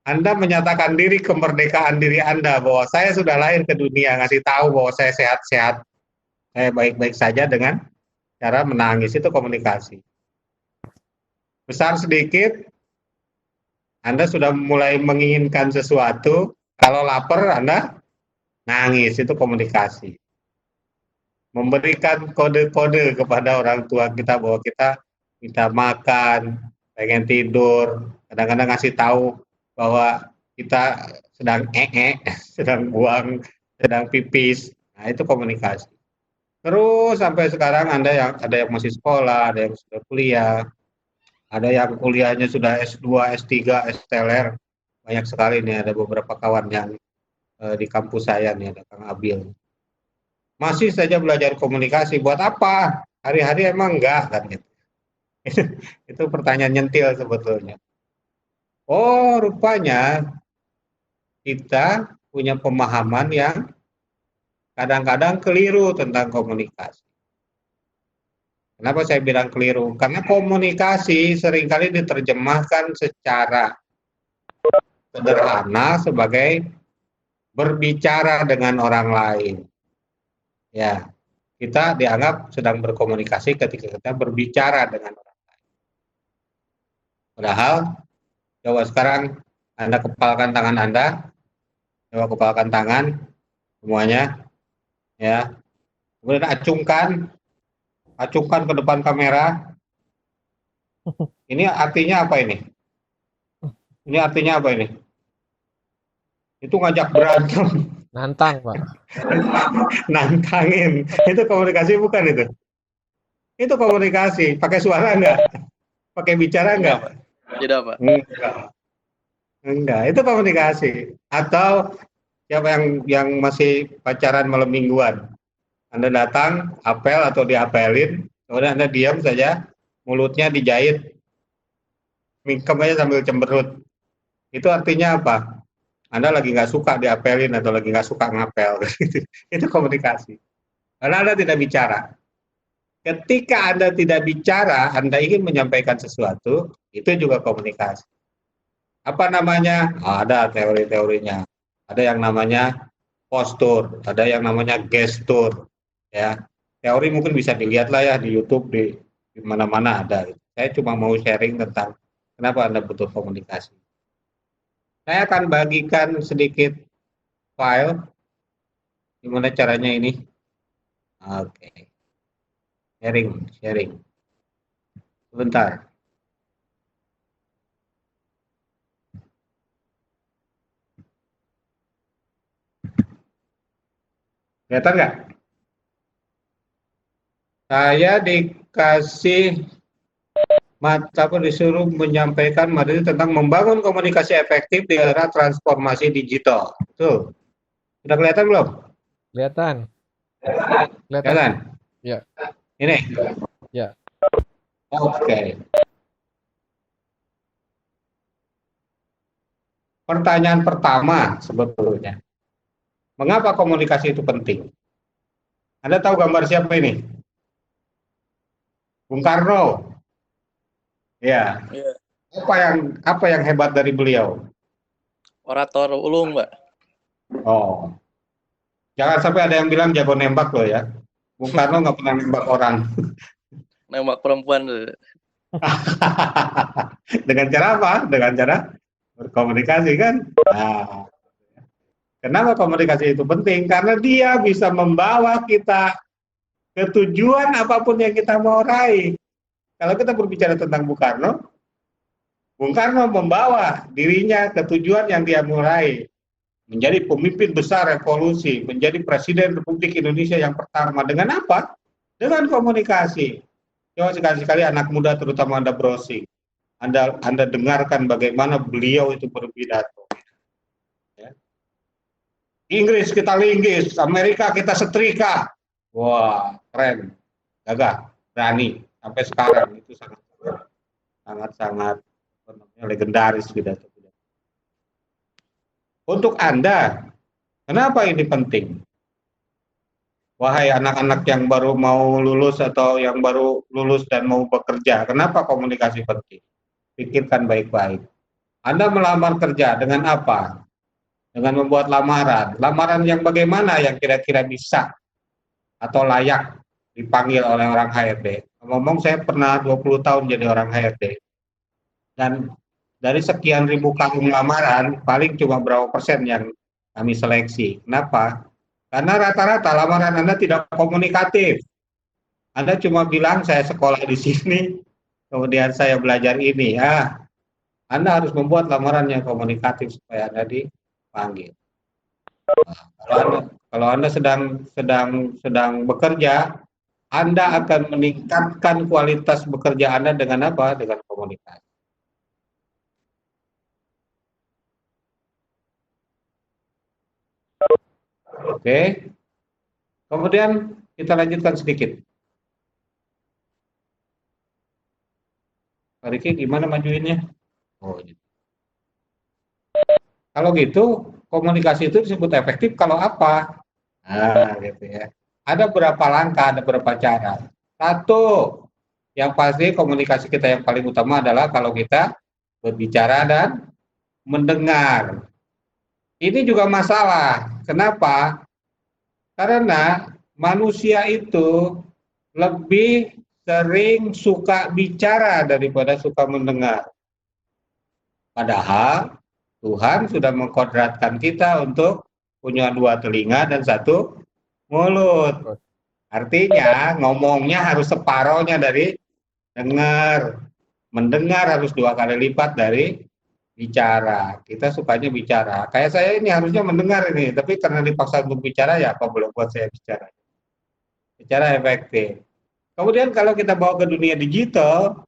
Anda menyatakan diri kemerdekaan diri Anda bahwa saya sudah lahir ke dunia, ngasih tahu bahwa saya sehat-sehat, saya baik-baik saja dengan cara menangis, itu komunikasi. Besar sedikit, Anda sudah mulai menginginkan sesuatu, kalau lapar Anda nangis, itu komunikasi. Memberikan kode-kode kepada orang tua kita bahwa kita minta makan, pengen tidur, kadang-kadang ngasih tahu bahwa kita sedang sedang buang, sedang pipis. Nah, itu komunikasi. Terus sampai sekarang ada yang masih sekolah, ada yang sudah kuliah, ada yang kuliahnya sudah S2, S3, STLR. Banyak sekali nih, ada beberapa kawan yang di kampus saya nih, ada Kang Abil. Masih saja belajar komunikasi, buat apa? Hari-hari emang enggak kan gitu. Itu pertanyaan nyentil sebetulnya. Oh, rupanya kita punya pemahaman yang kadang-kadang keliru tentang komunikasi. Kenapa saya bilang keliru? Karena komunikasi seringkali diterjemahkan secara sederhana sebagai berbicara dengan orang lain. Ya, kita dianggap sedang berkomunikasi ketika kita berbicara dengan orang lain. Padahal, coba sekarang Anda kepalkan tangan Anda, coba kepalkan tangan semuanya, ya. Kemudian acungkan ke depan kamera. Ini artinya apa ini? Ini artinya apa ini? Itu ngajak berantem. Nantang, Pak. Nantangin. Itu komunikasi bukan itu? Itu komunikasi. Pakai suara enggak? Pakai bicara enggak, Pak? Tidak, Pak. Enggak. Itu komunikasi. Atau siapa yang masih pacaran malam mingguan? Anda datang, apel atau diapelin, kemudian Anda diam saja, mulutnya dijahit, mingkem aja sambil cemberut. Itu artinya apa? Anda lagi nggak suka diapelin atau lagi nggak suka ngapel. Itu komunikasi. Karena Anda tidak bicara. Ketika Anda tidak bicara, Anda ingin menyampaikan sesuatu, itu juga komunikasi. Apa namanya? Ada teori-teorinya. Ada yang namanya postur, ada yang namanya gestur. Ya, teori mungkin bisa dilihat lah ya di YouTube, di mana-mana ada. Saya cuma mau sharing tentang kenapa Anda butuh komunikasi. Saya akan bagikan sedikit file. Gimana caranya ini? Oke. Sharing. Sebentar. Kelihatan nggak? Saya dikasih disuruh menyampaikan materi tentang membangun komunikasi efektif di era transformasi digital. Tuh. Sudah kelihatan belum? Kelihatan. Kelihatan? Ya. Ini? Ya. Oke. Pertanyaan pertama sebetulnya, mengapa komunikasi itu penting? Anda tahu gambar siapa ini? Bung Karno. Ya. Apa yang hebat dari beliau? Orator ulung, Mbak. Oh. Jangan sampai ada yang bilang jago nembak loh ya. Bung Karno nggak pernah nembak orang. Nembak perempuan. Dengan cara apa? Dengan cara berkomunikasi kan? Nah, kenapa komunikasi itu penting? Karena dia bisa membawa kita ke tujuan apapun yang kita mau raih. Kalau kita berbicara tentang Bung Karno membawa dirinya ke tujuan yang dia mulai. Menjadi pemimpin besar revolusi, menjadi Presiden Republik Indonesia yang pertama. Dengan apa? Dengan komunikasi. Coba sekali-sekali anak muda, terutama Anda browsing. Anda dengarkan bagaimana beliau itu berpidato. Ya. Inggris kita linggis, Amerika kita setrika. Wah, keren. Gagah, berani. Sampai sekarang itu sangat legendaris pidato. Untuk Anda, kenapa ini penting? Wahai anak-anak yang baru mau lulus atau yang baru lulus dan mau bekerja, kenapa komunikasi penting? Pikirkan baik-baik. Anda melamar kerja dengan apa? Dengan membuat lamaran. Lamaran yang bagaimana yang kira-kira bisa atau layak dipanggil oleh orang HRD. Ngomong saya pernah 20 tahun jadi orang HRD. Dan dari sekian ribu kampung lamaran, paling cuma berapa persen yang kami seleksi. Kenapa? Karena rata-rata lamaran Anda tidak komunikatif. Anda cuma bilang saya sekolah di sini, kemudian saya belajar ini. Anda harus membuat lamaran yang komunikatif supaya Anda dipanggil. Kalau Anda sedang bekerja, Anda akan meningkatkan kualitas bekerja Anda dengan apa? Dengan komunikasi. Oke. Kemudian kita lanjutkan sedikit. Pak Riki, gimana majuinnya? Oh, gitu. Kalau gitu, komunikasi itu disebut efektif kalau apa? Gitu ya. Ada berapa langkah, ada berapa cara. Satu, yang pasti komunikasi kita yang paling utama adalah kalau kita berbicara dan mendengar. Ini juga masalah. Kenapa? Karena manusia itu lebih sering suka bicara daripada suka mendengar. Padahal Tuhan sudah mengkodratkan kita untuk punya 2 telinga dan 1 mulut. Artinya ngomongnya harus separohnya dari dengar. Mendengar harus 2 kali lipat dari bicara. Kita sukanya bicara. Kayak saya ini harusnya mendengar ini, tapi karena dipaksa untuk bicara, ya apa boleh buat saya bicara. Bicara efektif. Kemudian kalau kita bawa ke dunia digital,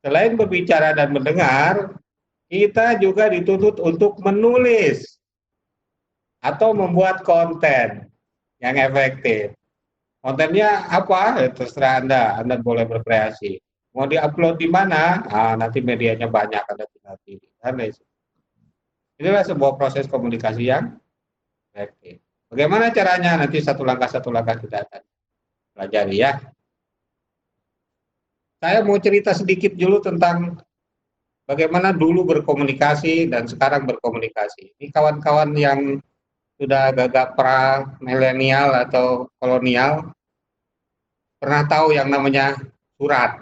selain berbicara dan mendengar, kita juga dituntut untuk menulis atau membuat konten yang efektif. Kontennya apa? Terserah Anda boleh berkreasi. Mau diupload di mana? Nanti medianya banyak, Anda tinggal pilih. Inilah sebuah proses komunikasi yang efektif. Bagaimana caranya? Nanti satu langkah kita akan pelajari ya. Saya mau cerita sedikit dulu tentang bagaimana dulu berkomunikasi dan sekarang berkomunikasi. Ini kawan-kawan yang sudah agak pra milenial atau kolonial pernah tahu yang namanya surat.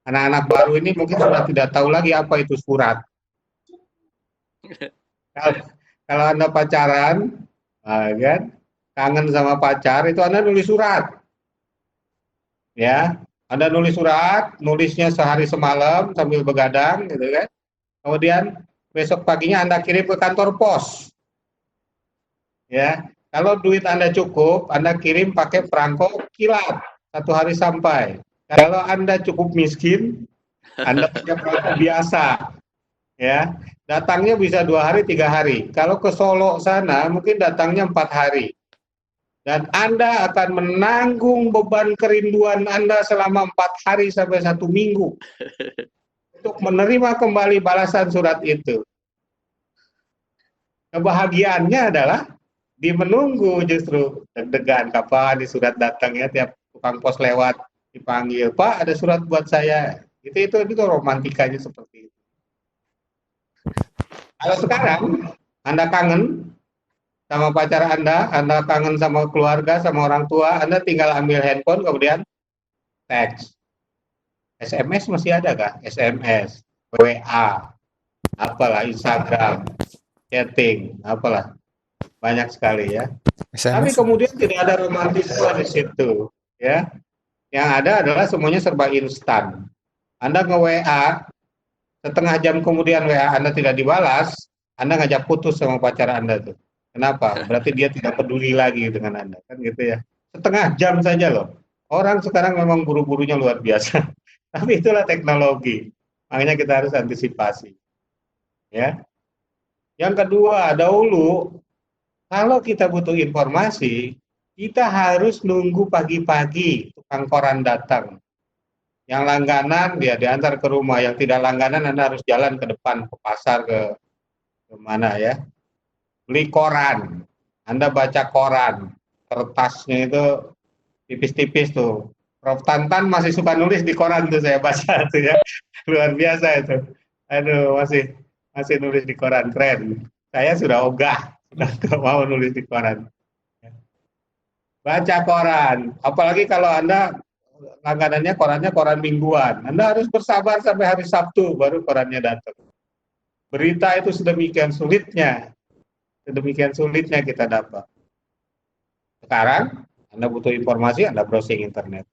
Anak-anak baru ini mungkin sudah tidak tahu lagi apa itu surat. Kalau Anda pacaran, kan, kangen sama pacar, itu Anda nulis surat. Ya, Anda nulis surat, nulisnya sehari semalam sambil begadang, gitu kan. Kemudian besok paginya Anda kirim ke kantor pos. Ya, kalau duit Anda cukup, Anda kirim pakai perangko kilat, 1 hari sampai. Kalau Anda cukup miskin, Anda punya perangko biasa. Ya, datangnya bisa 2 hari, 3 hari. Kalau ke Solo sana, mungkin datangnya 4 hari. Dan Anda akan menanggung beban kerinduan Anda selama 4 hari sampai 1 minggu untuk menerima kembali balasan surat itu. Kebahagiaannya adalah di menunggu, justru deg-degan kapan di surat datangnya, tiap tukang pos lewat dipanggil, Pak ada surat buat saya. Itu romantikanya seperti itu. Kalau sekarang Anda kangen sama pacar Anda kangen sama keluarga, sama orang tua, Anda tinggal ambil handphone kemudian teks. SMS masih ada kah? SMS, WA, apalah, Instagram, chatting, apalah. Banyak sekali ya. Tapi kemudian tidak ada romantisme di situ, ya. Yang ada adalah semuanya serba instan. Anda nge-WA, setengah jam kemudian WA Anda tidak dibalas, Anda ngajak putus sama pacar Anda tuh. Kenapa? Berarti dia tidak peduli lagi dengan Anda, kan gitu ya. Setengah jam saja loh. Orang sekarang memang buru-burunya luar biasa. Tapi itulah teknologi. Makanya kita harus antisipasi. Ya. Yang kedua, dahulu kalau kita butuh informasi, kita harus nunggu pagi-pagi tukang koran datang. Yang langganan dia diantar ke rumah, yang tidak langganan Anda harus jalan ke depan ke pasar ke mana ya. Beli koran. Anda baca koran. Kertasnya itu tipis-tipis tuh. Prof Tantan masih suka nulis di koran tuh, saya baca tuh ya. Luar biasa itu. Aduh, masih nulis di koran, keren. Saya sudah ogah, sudah nggak mau nulis di koran. Baca koran, apalagi kalau Anda langganannya korannya koran mingguan. Anda harus bersabar sampai hari Sabtu baru korannya datang. Berita itu sedemikian sulitnya kita dapat. Sekarang Anda butuh informasi, Anda browsing internet.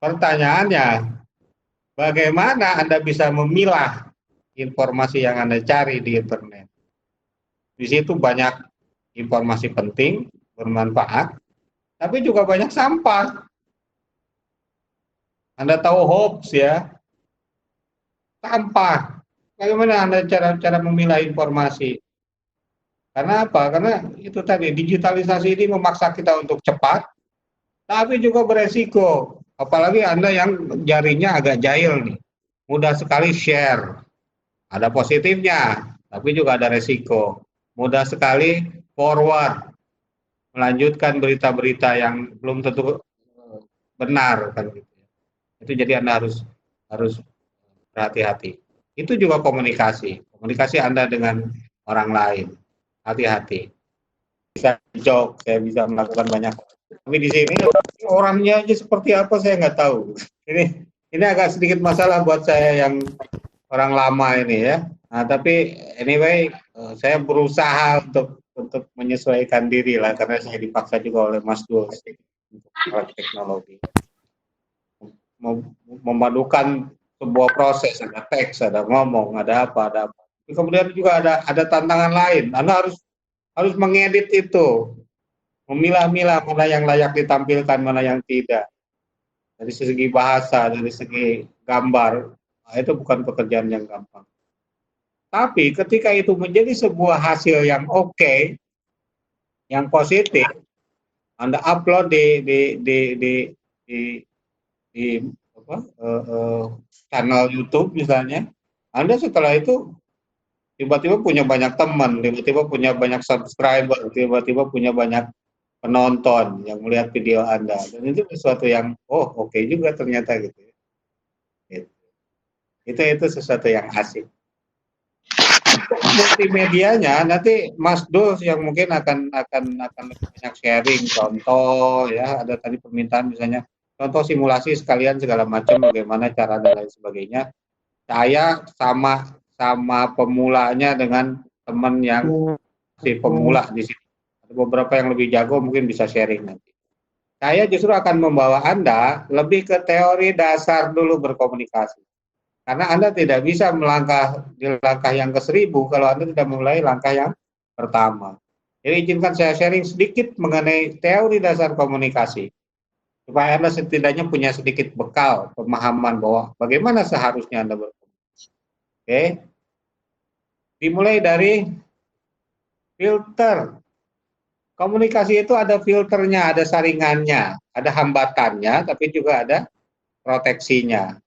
Pertanyaannya, bagaimana Anda bisa memilah informasi yang Anda cari di internet? Di situ banyak informasi penting, bermanfaat, tapi juga banyak sampah. Anda tahu hoax ya, sampah. Bagaimana Anda cara memilah informasi? Karena apa? Karena itu tadi, digitalisasi ini memaksa kita untuk cepat, tapi juga beresiko. Apalagi Anda yang jarinya agak jahil nih, mudah sekali share. Ada positifnya, tapi juga ada resiko. Mudah sekali forward, melanjutkan berita-berita yang belum tentu benar kan gitu. Itu jadi Anda harus berhati-hati. Itu juga komunikasi Anda dengan orang lain. Hati-hati. Bisa joke, saya bisa melakukan banyak. Tapi di sini orangnya aja seperti apa saya nggak tahu. Ini agak sedikit masalah buat saya yang orang lama ini ya. Nah, tapi anyway, saya berusaha untuk menyesuaikan diri lah karena saya dipaksa juga oleh Mas Dul untuk teknologi. Memadukan sebuah proses, ada teks, ada ngomong, ada apa. Kemudian juga ada tantangan lain. Anda harus mengedit itu, memilah-milah mana yang layak ditampilkan, mana yang tidak. Dari segi bahasa, dari segi gambar, nah, itu bukan pekerjaan yang gampang. Tapi ketika itu menjadi sebuah hasil yang oke, yang positif, Anda upload di channel YouTube misalnya, Anda setelah itu tiba-tiba punya banyak teman, tiba-tiba punya banyak subscriber, tiba-tiba punya banyak penonton yang melihat video Anda, dan itu sesuatu yang oke juga ternyata gitu. Itu sesuatu yang asik. Multimedianya nanti Mas Dul yang mungkin akan lebih banyak sharing contoh ya, ada tadi permintaan misalnya contoh simulasi sekalian segala macam bagaimana cara dan lain sebagainya. Saya sama pemulanya dengan teman yang si pemula di sini. Ada beberapa yang lebih jago mungkin bisa sharing nanti. Saya justru akan membawa Anda lebih ke teori dasar dulu berkomunikasi. Karena Anda tidak bisa melangkah di langkah yang ke-1000 kalau Anda tidak mulai langkah yang pertama. Jadi izinkan saya sharing sedikit mengenai teori dasar komunikasi. Supaya Anda setidaknya punya sedikit bekal pemahaman bahwa bagaimana seharusnya Anda berkomunikasi. Oke. Dimulai dari filter. Komunikasi itu ada filternya, ada saringannya, ada hambatannya, tapi juga ada proteksinya.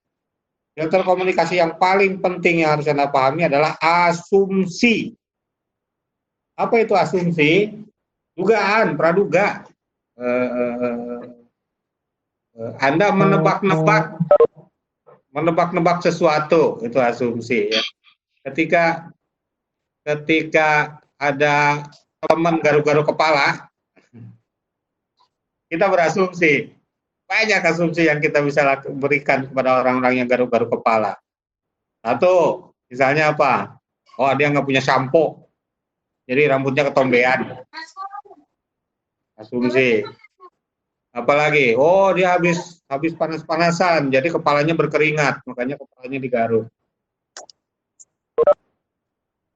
Filter komunikasi yang paling penting yang harus Anda pahami adalah asumsi. Apa itu asumsi? Dugaan, praduga. Anda menebak-nebak sesuatu, itu asumsi ya. Ketika ada teman garuk-garuk kepala, kita berasumsi. Banyak asumsi yang kita bisa berikan kepada orang-orang yang garuk-garuk kepala. Satu, misalnya apa? Oh, dia nggak punya sampo, jadi rambutnya ketombean. Asumsi. Apalagi, oh dia habis panas-panasan, jadi kepalanya berkeringat, makanya kepalanya digaruk.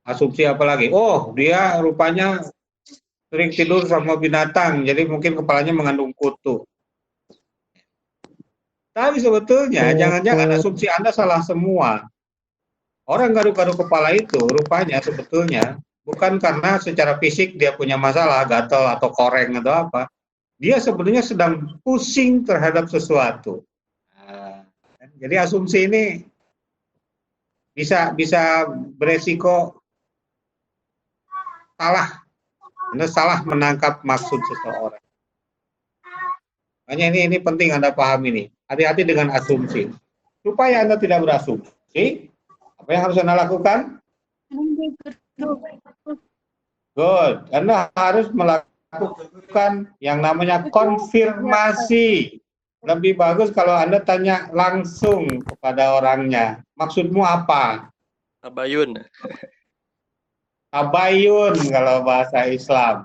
Asumsi apalagi, oh dia rupanya sering tidur sama binatang, jadi mungkin kepalanya mengandung kutu. Tapi sebetulnya jangan-jangan asumsi Anda salah semua. Orang garuk-garuk kepala itu rupanya sebetulnya bukan karena secara fisik dia punya masalah, gatal atau koreng atau apa. Dia sebenarnya sedang pusing terhadap sesuatu. Nah, jadi asumsi ini bisa beresiko salah. Anda salah menangkap maksud seseorang. Makanya ini penting Anda pahami nih. Hati-hati dengan asumsi. Supaya Anda tidak berasumsi, apa yang harus Anda lakukan? Good. Anda harus melakukan yang namanya konfirmasi. Lebih bagus kalau Anda tanya langsung kepada orangnya. Maksudmu apa? Tabayun. Tabayun kalau bahasa Islam.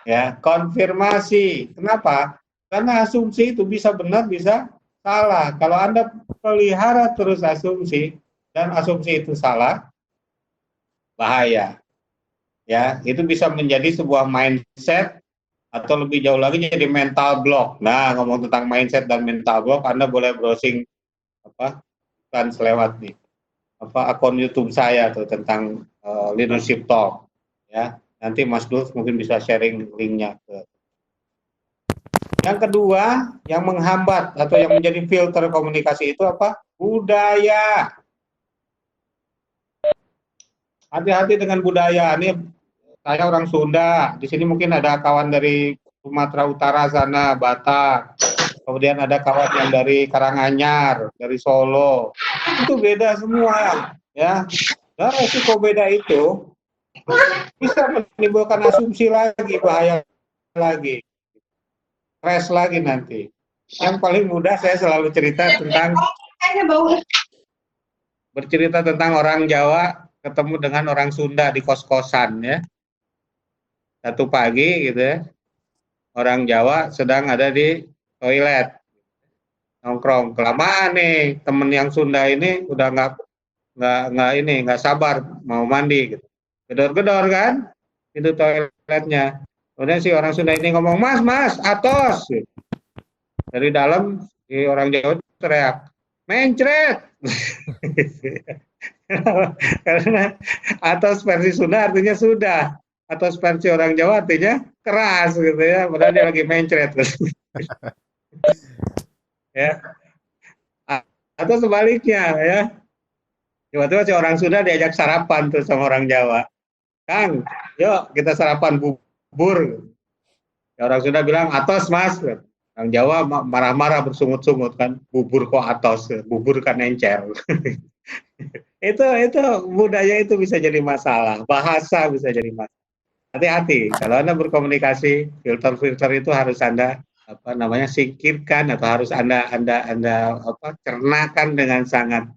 Ya, konfirmasi. Kenapa? Karena asumsi itu bisa benar, bisa salah. Kalau Anda pelihara terus asumsi dan asumsi itu salah, bahaya. Ya, itu bisa menjadi sebuah mindset atau lebih jauh lagi jadi mental block. Nah, ngomong tentang mindset dan mental block, Anda boleh browsing kan selewat nih akun YouTube saya tuh tentang leadership talk. Ya, nanti Mas Dul mungkin bisa sharing linknya ke. Yang kedua, yang menghambat atau yang menjadi filter komunikasi itu apa? Budaya. Hati-hati dengan budaya. Ini saya orang Sunda. Di sini mungkin ada kawan dari Sumatera Utara sana, Batak. Kemudian ada kawan yang dari Karanganyar, dari Solo. Itu beda semua, ya. Nah, resiko beda itu bisa menimbulkan asumsi lagi, bahaya lagi. Stres lagi nanti. Yang paling mudah saya selalu bercerita tentang orang Jawa ketemu dengan orang Sunda di kos-kosan, ya. Satu pagi gitu ya, orang Jawa sedang ada di toilet nongkrong, kelamaan nih temen yang Sunda ini udah nggak sabar mau mandi gitu, gedor-gedor kan itu toiletnya. Kemudian si orang Sunda ini ngomong, mas atos gitu. Dari dalam si orang Jawa teriak, mencret. Karena atos versi Sunda artinya sudah, atos versi orang Jawa artinya keras gitu ya, padahal dia lagi mencret. Ya, atau sebaliknya ya, tiba-tiba si orang Sunda diajak sarapan tuh sama orang Jawa, Kang, yuk kita sarapan bubur. Ya, orang Sunda bilang atos mas, orang Jawa marah-marah bersungut-sungut kan, bubur kok atos, bubur kan encer. itu budaya itu bisa jadi masalah, bahasa bisa jadi masalah. Hati-hati kalau Anda berkomunikasi, filter-filter itu harus Anda singkirkan atau harus Anda cernakan dengan sangat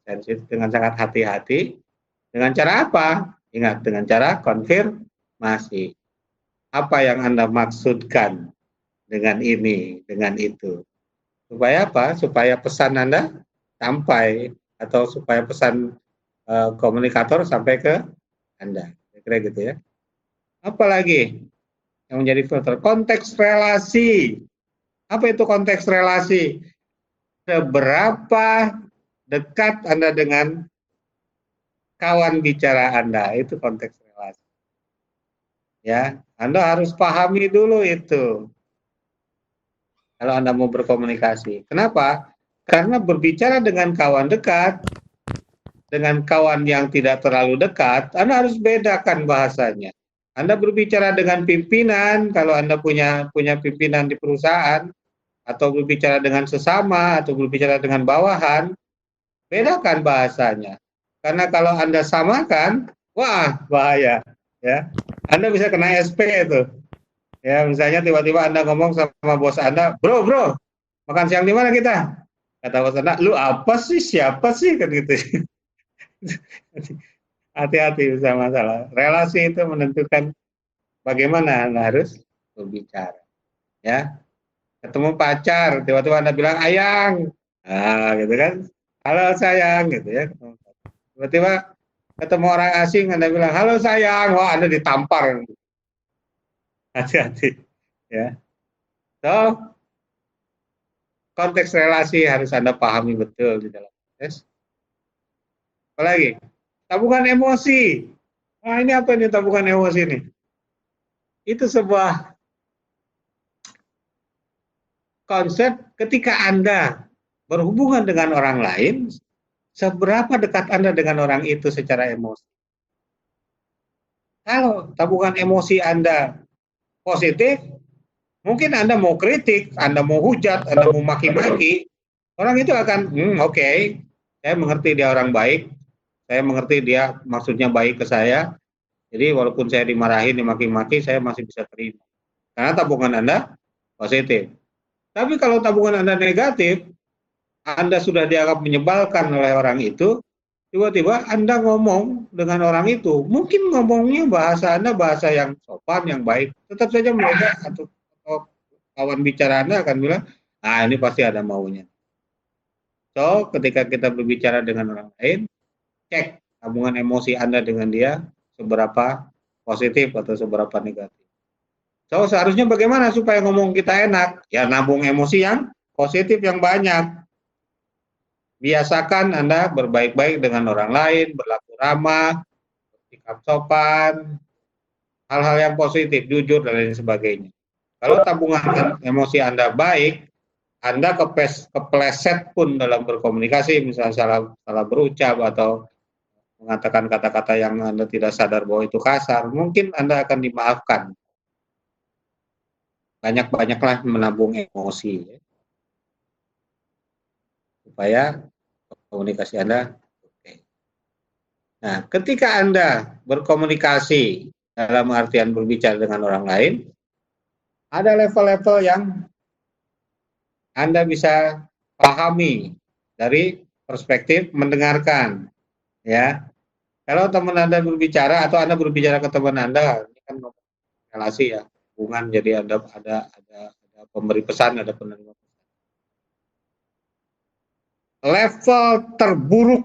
sensitif, dengan sangat hati-hati. Dengan cara apa? Ingat, dengan cara konfirmasi. Apa yang Anda maksudkan dengan ini, dengan itu? Supaya apa? Supaya pesan Anda sampai, atau supaya pesan komunikator sampai ke Anda. Kira-kira gitu ya. Apalagi yang menjadi filter? Konteks relasi. Apa itu konteks relasi? Seberapa dekat Anda dengan kawan bicara Anda, itu konteks relasi. Ya, Anda harus pahami dulu itu. Kalau Anda mau berkomunikasi. Kenapa? Karena berbicara dengan kawan dekat, dengan kawan yang tidak terlalu dekat, Anda harus bedakan bahasanya. Anda berbicara dengan pimpinan, kalau Anda punya pimpinan di perusahaan, atau berbicara dengan sesama, atau berbicara dengan bawahan, bedakan bahasanya. Karena kalau Anda samakan, wah bahaya. Ya, Anda bisa kena SP itu. Ya, misalnya tiba-tiba Anda ngomong sama bos Anda, bro, makan siang di mana kita? Kata bos Anda, lu apa sih, siapa sih, kan gitu. Hati-hati bisa masalah. Relasi itu menentukan bagaimana Anda harus berbicara. Ya, ketemu pacar, tiba-tiba Anda bilang ayang, gitu kan, halo sayang, gitu ya. Tiba-tiba ketemu orang asing, Anda bilang halo sayang, wah Anda ditampar. Hati-hati, ya. So, konteks relasi harus Anda pahami betul di dalam proses. Apalagi, tabungan emosi. Nah, ini apa ini tabungan emosi ini? Itu sebuah konsep ketika Anda berhubungan dengan orang lain, seberapa dekat Anda dengan orang itu secara emosi. Kalau tabungan emosi Anda positif, mungkin Anda mau kritik, Anda mau hujat, Anda mau maki-maki, orang itu akan, oke, saya mengerti dia orang baik, Saya mengerti dia maksudnya baik ke saya, jadi walaupun saya dimarahin, dimaki-maki, saya masih bisa terima. Karena tabungan Anda positif. Tapi kalau tabungan Anda negatif, Anda sudah dianggap menyebalkan oleh orang itu, tiba-tiba Anda ngomong dengan orang itu, mungkin ngomongnya bahasa Anda bahasa yang sopan, yang baik, tetap saja mereka atau kawan bicara Anda akan bilang, ah ini pasti ada maunya. So, ketika kita berbicara dengan orang lain, cek tabungan emosi Anda dengan dia seberapa positif atau seberapa negatif. So, seharusnya bagaimana supaya ngomong kita enak? Ya, nabung emosi yang positif yang banyak. Biasakan Anda berbaik-baik dengan orang lain, berlaku ramah, bersikap sopan, hal-hal yang positif, jujur, dan lain sebagainya. Kalau tabungan emosi Anda baik, Anda kepleset pun dalam berkomunikasi, misalnya salah berucap atau mengatakan kata-kata yang Anda tidak sadar bahwa itu kasar, mungkin Anda akan dimaafkan. Banyak-banyaklah menabung emosi, ya, supaya komunikasi Anda oke. Nah, ketika Anda berkomunikasi dalam artian berbicara dengan orang lain, ada level-level yang Anda bisa pahami dari perspektif mendengarkan, ya. Kalau teman Anda berbicara atau Anda berbicara ke teman Anda, ini kan relasi ya, hubungan, jadi ada pemberi pesan, ada penerima pesan. Level terburuk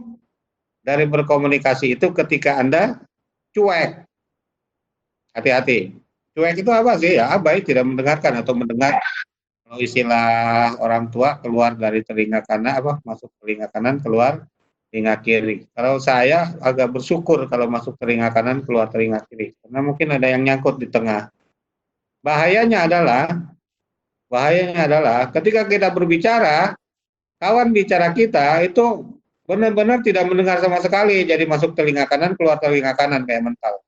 dari berkomunikasi itu ketika Anda cuek. Hati-hati. Cuek itu apa sih? Ya, abai, tidak mendengarkan atau mendengar. Kalau istilah orang tua, keluar dari telinga kanan, masuk telinga kanan, keluar telinga kiri. Kalau saya agak bersyukur kalau masuk telinga kanan, keluar telinga kiri. Karena mungkin ada yang nyangkut di tengah. Bahayanya adalah ketika kita berbicara, kawan bicara kita itu benar-benar tidak mendengar sama sekali, jadi masuk telinga kanan, keluar telinga kanan kayak mental.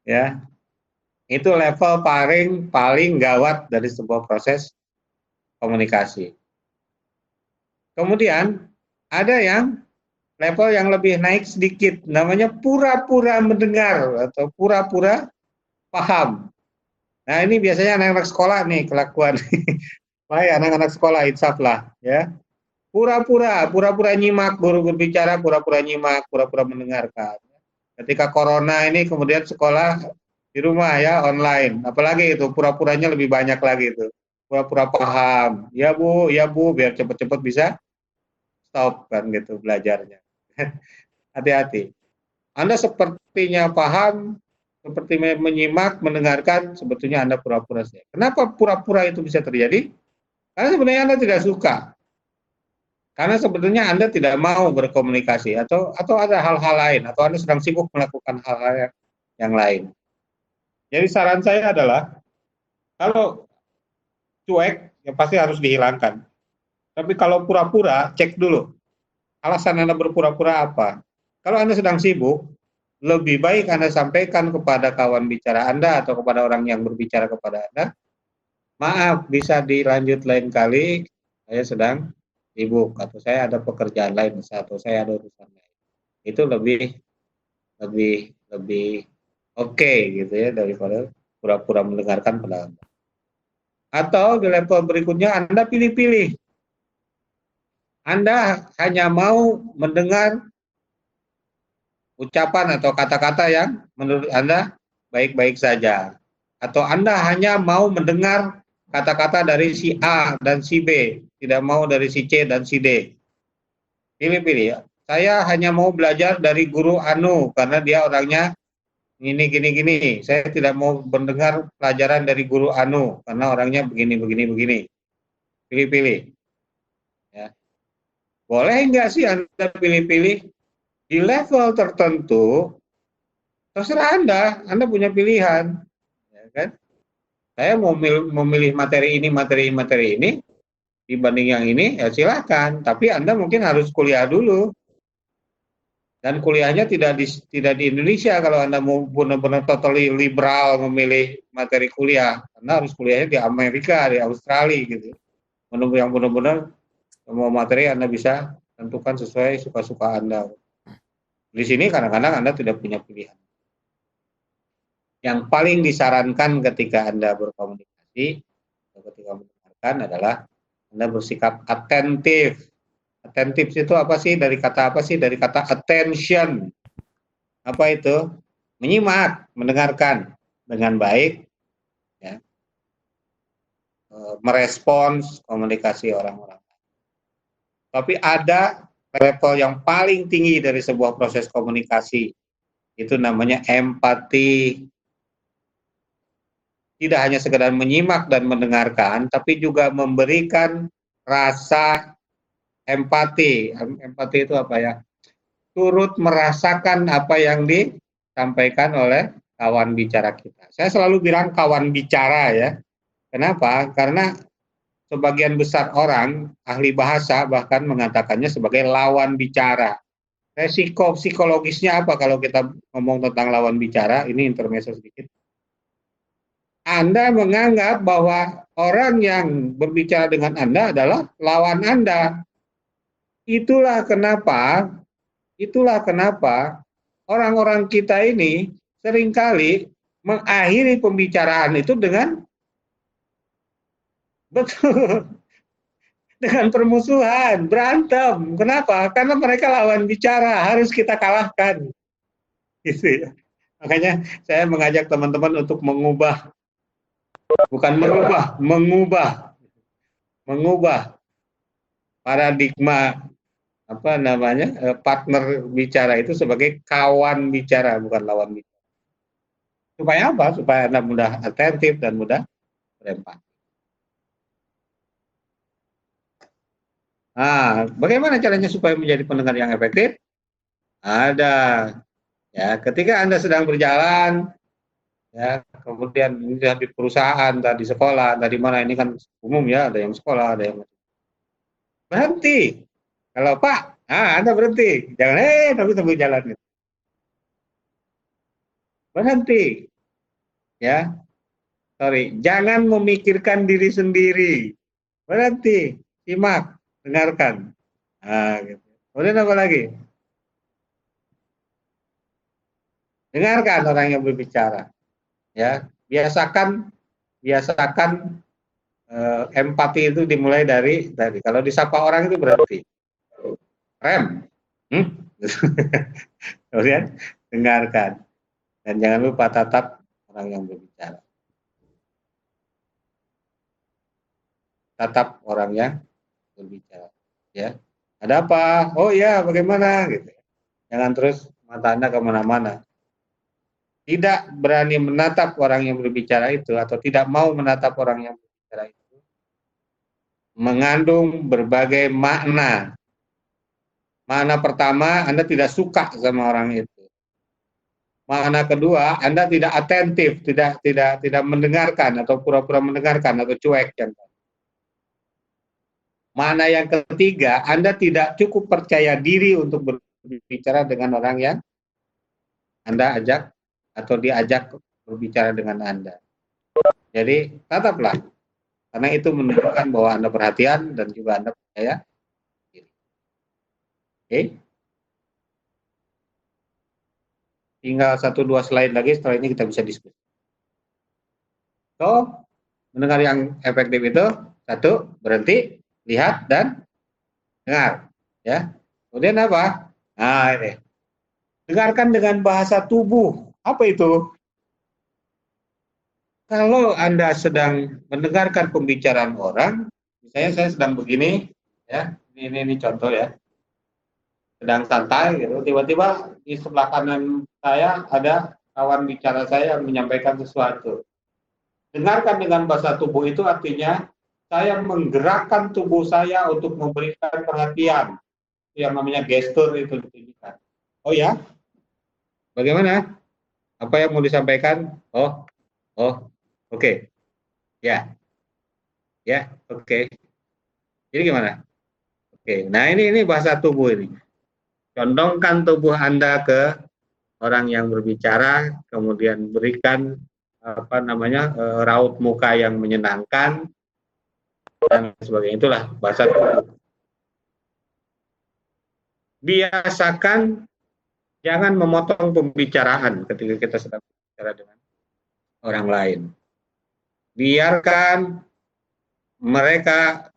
Ya, itu level paling gawat dari sebuah proses komunikasi. Kemudian ada yang level yang lebih naik sedikit, namanya pura-pura mendengar atau pura-pura paham. Nah, ini biasanya anak-anak sekolah nih kelakuan. Baik, anak-anak sekolah insaf lah, ya. Pura-pura nyimak guru berbicara, pura-pura nyimak, pura-pura mendengarkan. Ketika corona ini kemudian sekolah di rumah ya online, apalagi itu pura-puranya lebih banyak lagi itu. Pura-pura paham, ya bu, biar cepet-cepet bisa stop kan gitu belajarnya. Hati-hati. Anda sepertinya paham, seperti menyimak, mendengarkan, sebetulnya Anda pura-pura saja. Kenapa pura-pura itu bisa terjadi? Karena sebenarnya Anda tidak suka. Karena sebetulnya Anda tidak mau berkomunikasi atau ada hal-hal lain atau Anda sedang sibuk melakukan hal-hal yang lain. Jadi saran saya adalah kalau cuek ya pasti harus dihilangkan. Tapi kalau pura-pura cek dulu alasan Anda berpura-pura apa. Kalau Anda sedang sibuk, lebih baik Anda sampaikan kepada kawan bicara Anda atau kepada orang yang berbicara kepada Anda, maaf bisa dilanjut lain kali, saya sedang sibuk atau saya ada pekerjaan lain atau saya ada urusan lain. Itu lebih oke gitu ya daripada pura-pura mendengarkan pada Anda. Atau di level berikutnya Anda pilih-pilih. Anda hanya mau mendengar ucapan atau kata-kata yang menurut Anda baik-baik saja. Atau Anda hanya mau mendengar kata-kata dari si A dan si B, tidak mau dari si C dan si D. Pilih-pilih ya. Saya hanya mau belajar dari guru Anu karena dia orangnya gini. Saya tidak mau mendengar pelajaran dari guru Anu karena orangnya begini. Pilih-pilih. Ya. Boleh enggak sih Anda pilih-pilih? Di level tertentu, terserah Anda punya pilihan. Ya kan? Saya mau memilih materi ini, dibanding yang ini, ya silahkan. Tapi Anda mungkin harus kuliah dulu. Dan kuliahnya tidak di Indonesia kalau Anda mau benar-benar totally liberal memilih materi kuliah. Anda harus kuliahnya di Amerika, di Australia gitu. Yang benar-benar semua materi Anda bisa tentukan sesuai suka-suka Anda. Di sini kadang-kadang Anda tidak punya pilihan. Yang paling disarankan ketika Anda berkomunikasi, atau ketika mendengarkan adalah Anda bersikap atentif. Atentif itu apa sih? Dari kata apa sih? Dari kata attention. Apa itu? Menyimak, mendengarkan dengan baik, ya, merespons komunikasi orang-orang. Tapi ada level yang paling tinggi dari sebuah proses komunikasi, itu namanya empati. Tidak hanya sekedar menyimak dan mendengarkan, tapi juga memberikan rasa empati. Empati itu apa ya? Turut merasakan apa yang disampaikan oleh kawan bicara kita. Saya selalu bilang kawan bicara ya. Kenapa? Karena sebagian besar orang, ahli bahasa bahkan mengatakannya sebagai lawan bicara. Resiko psikologisnya apa kalau kita ngomong tentang lawan bicara? Ini intermezzo sedikit. Anda menganggap bahwa orang yang berbicara dengan Anda adalah lawan Anda. Itulah kenapa orang-orang kita ini seringkali mengakhiri pembicaraan itu dengan betul dengan permusuhan, berantem. Kenapa? Karena mereka lawan bicara, harus kita kalahkan. Gitu ya. Makanya saya mengajak teman-teman untuk mengubah, bukan merubah, mengubah paradigma apa namanya partner bicara itu sebagai kawan bicara, bukan lawan bicara. Supaya apa? Supaya Anda mudah atentif dan mudah berempati. Nah, bagaimana caranya supaya menjadi pendengar yang efektif? Ada. Ya, ketika Anda sedang berjalan, ya, kemudian di perusahaan, di sekolah, di mana ini kan umum ya, ada yang sekolah, ada yang berhenti. Kalau Pak, Anda berhenti. Jangan tapi sambil jalan. Berhenti. Ya, sorry. Jangan memikirkan diri sendiri. Berhenti. Simak. Dengarkan. Gitu. Kemudian apa lagi? Dengarkan orang yang berbicara. Ya, biasakan empati itu dimulai dari kalau disapa orang itu berarti rem. Kemudian dengarkan dan jangan lupa tatap orang yang berbicara. Tatap orang yang berbicara. Ya, ada apa? Oh ya, bagaimana? Gitu. Jangan terus mata Anda kemana-mana. Tidak berani menatap orang yang berbicara itu atau tidak mau menatap orang yang berbicara itu mengandung berbagai makna. Makna pertama, Anda tidak suka sama orang itu. Makna kedua, Anda tidak atentif, tidak mendengarkan atau pura-pura mendengarkan atau cuek. Makna yang ketiga, Anda tidak cukup percaya diri untuk berbicara dengan orang yang Anda ajak atau diajak berbicara dengan Anda. Jadi, tataplah. Karena itu menunjukkan bahwa Anda perhatian dan juga Anda percaya diri. Oke. Tinggal 1-2 slide lagi, setelah ini kita bisa diskusi. So, mendengar yang efektif itu, 1, berhenti, lihat, dan dengar. Ya. Kemudian apa? Nah, ini. Dengarkan dengan bahasa tubuh. Apa itu? Kalau Anda sedang mendengarkan pembicaraan orang, misalnya saya sedang begini, ya, ini contoh ya, sedang santai gitu, tiba-tiba di sebelah kanan saya ada kawan bicara saya yang menyampaikan sesuatu. Dengarkan dengan bahasa tubuh itu artinya saya menggerakkan tubuh saya untuk memberikan perhatian. Itu yang namanya gestur itu ditunjukkan. Oh ya, bagaimana? Apa yang mau disampaikan? Oh, oke. Ya, oke. Jadi gimana? Oke, nah ini bahasa tubuh ini. Condongkan tubuh Anda ke orang yang berbicara, kemudian berikan raut muka yang menyenangkan dan sebagainya. Itulah bahasa tubuh. biasakan jangan memotong pembicaraan ketika kita sedang berbicara dengan orang lain. Biarkan mereka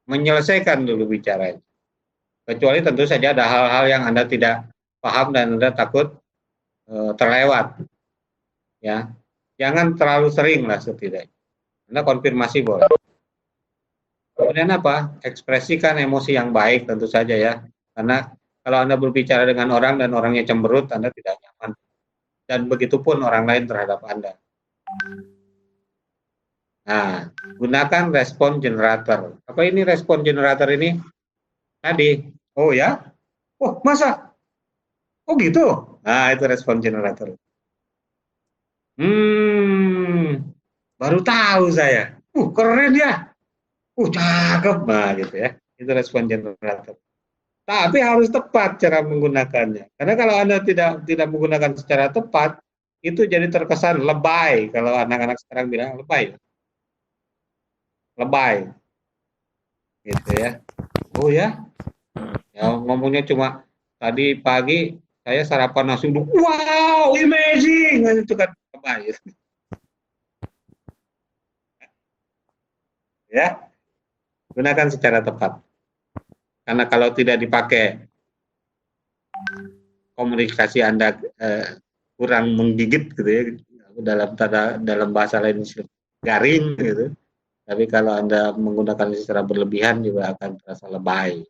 menyelesaikan dulu bicaranya. Kecuali tentu saja ada hal-hal yang Anda tidak paham dan Anda takut terlewat. Ya, jangan terlalu sering lah setidaknya. Anda konfirmasi boleh. Kemudian apa? Ekspresikan emosi yang baik tentu saja ya. Karena kalau Anda berbicara dengan orang dan orangnya cemberut, Anda tidak nyaman. Dan begitupun orang lain terhadap Anda. Nah, gunakan respon generator. Apa ini respon generator ini? Tadi, oh ya? Oh, masa? Oh gitu? Nah, itu respon generator. Baru tahu saya. Keren ya. Cakep. Nah, gitu ya. Itu respon generator. Tapi harus tepat cara menggunakannya. Karena kalau Anda tidak menggunakan secara tepat, itu jadi terkesan lebay. Kalau anak-anak sekarang bilang lebay. Lebay. Gitu ya. Oh ya? Ya ngomongnya cuma tadi pagi saya sarapan nasi uduk. Wow, amazing. Itu kan lebay. Ya. Gunakan secara tepat. Karena kalau tidak dipakai, komunikasi Anda kurang menggigit gitu ya, dalam bahasa lain garing gitu. Tapi kalau Anda menggunakan secara berlebihan juga akan terasa lebay.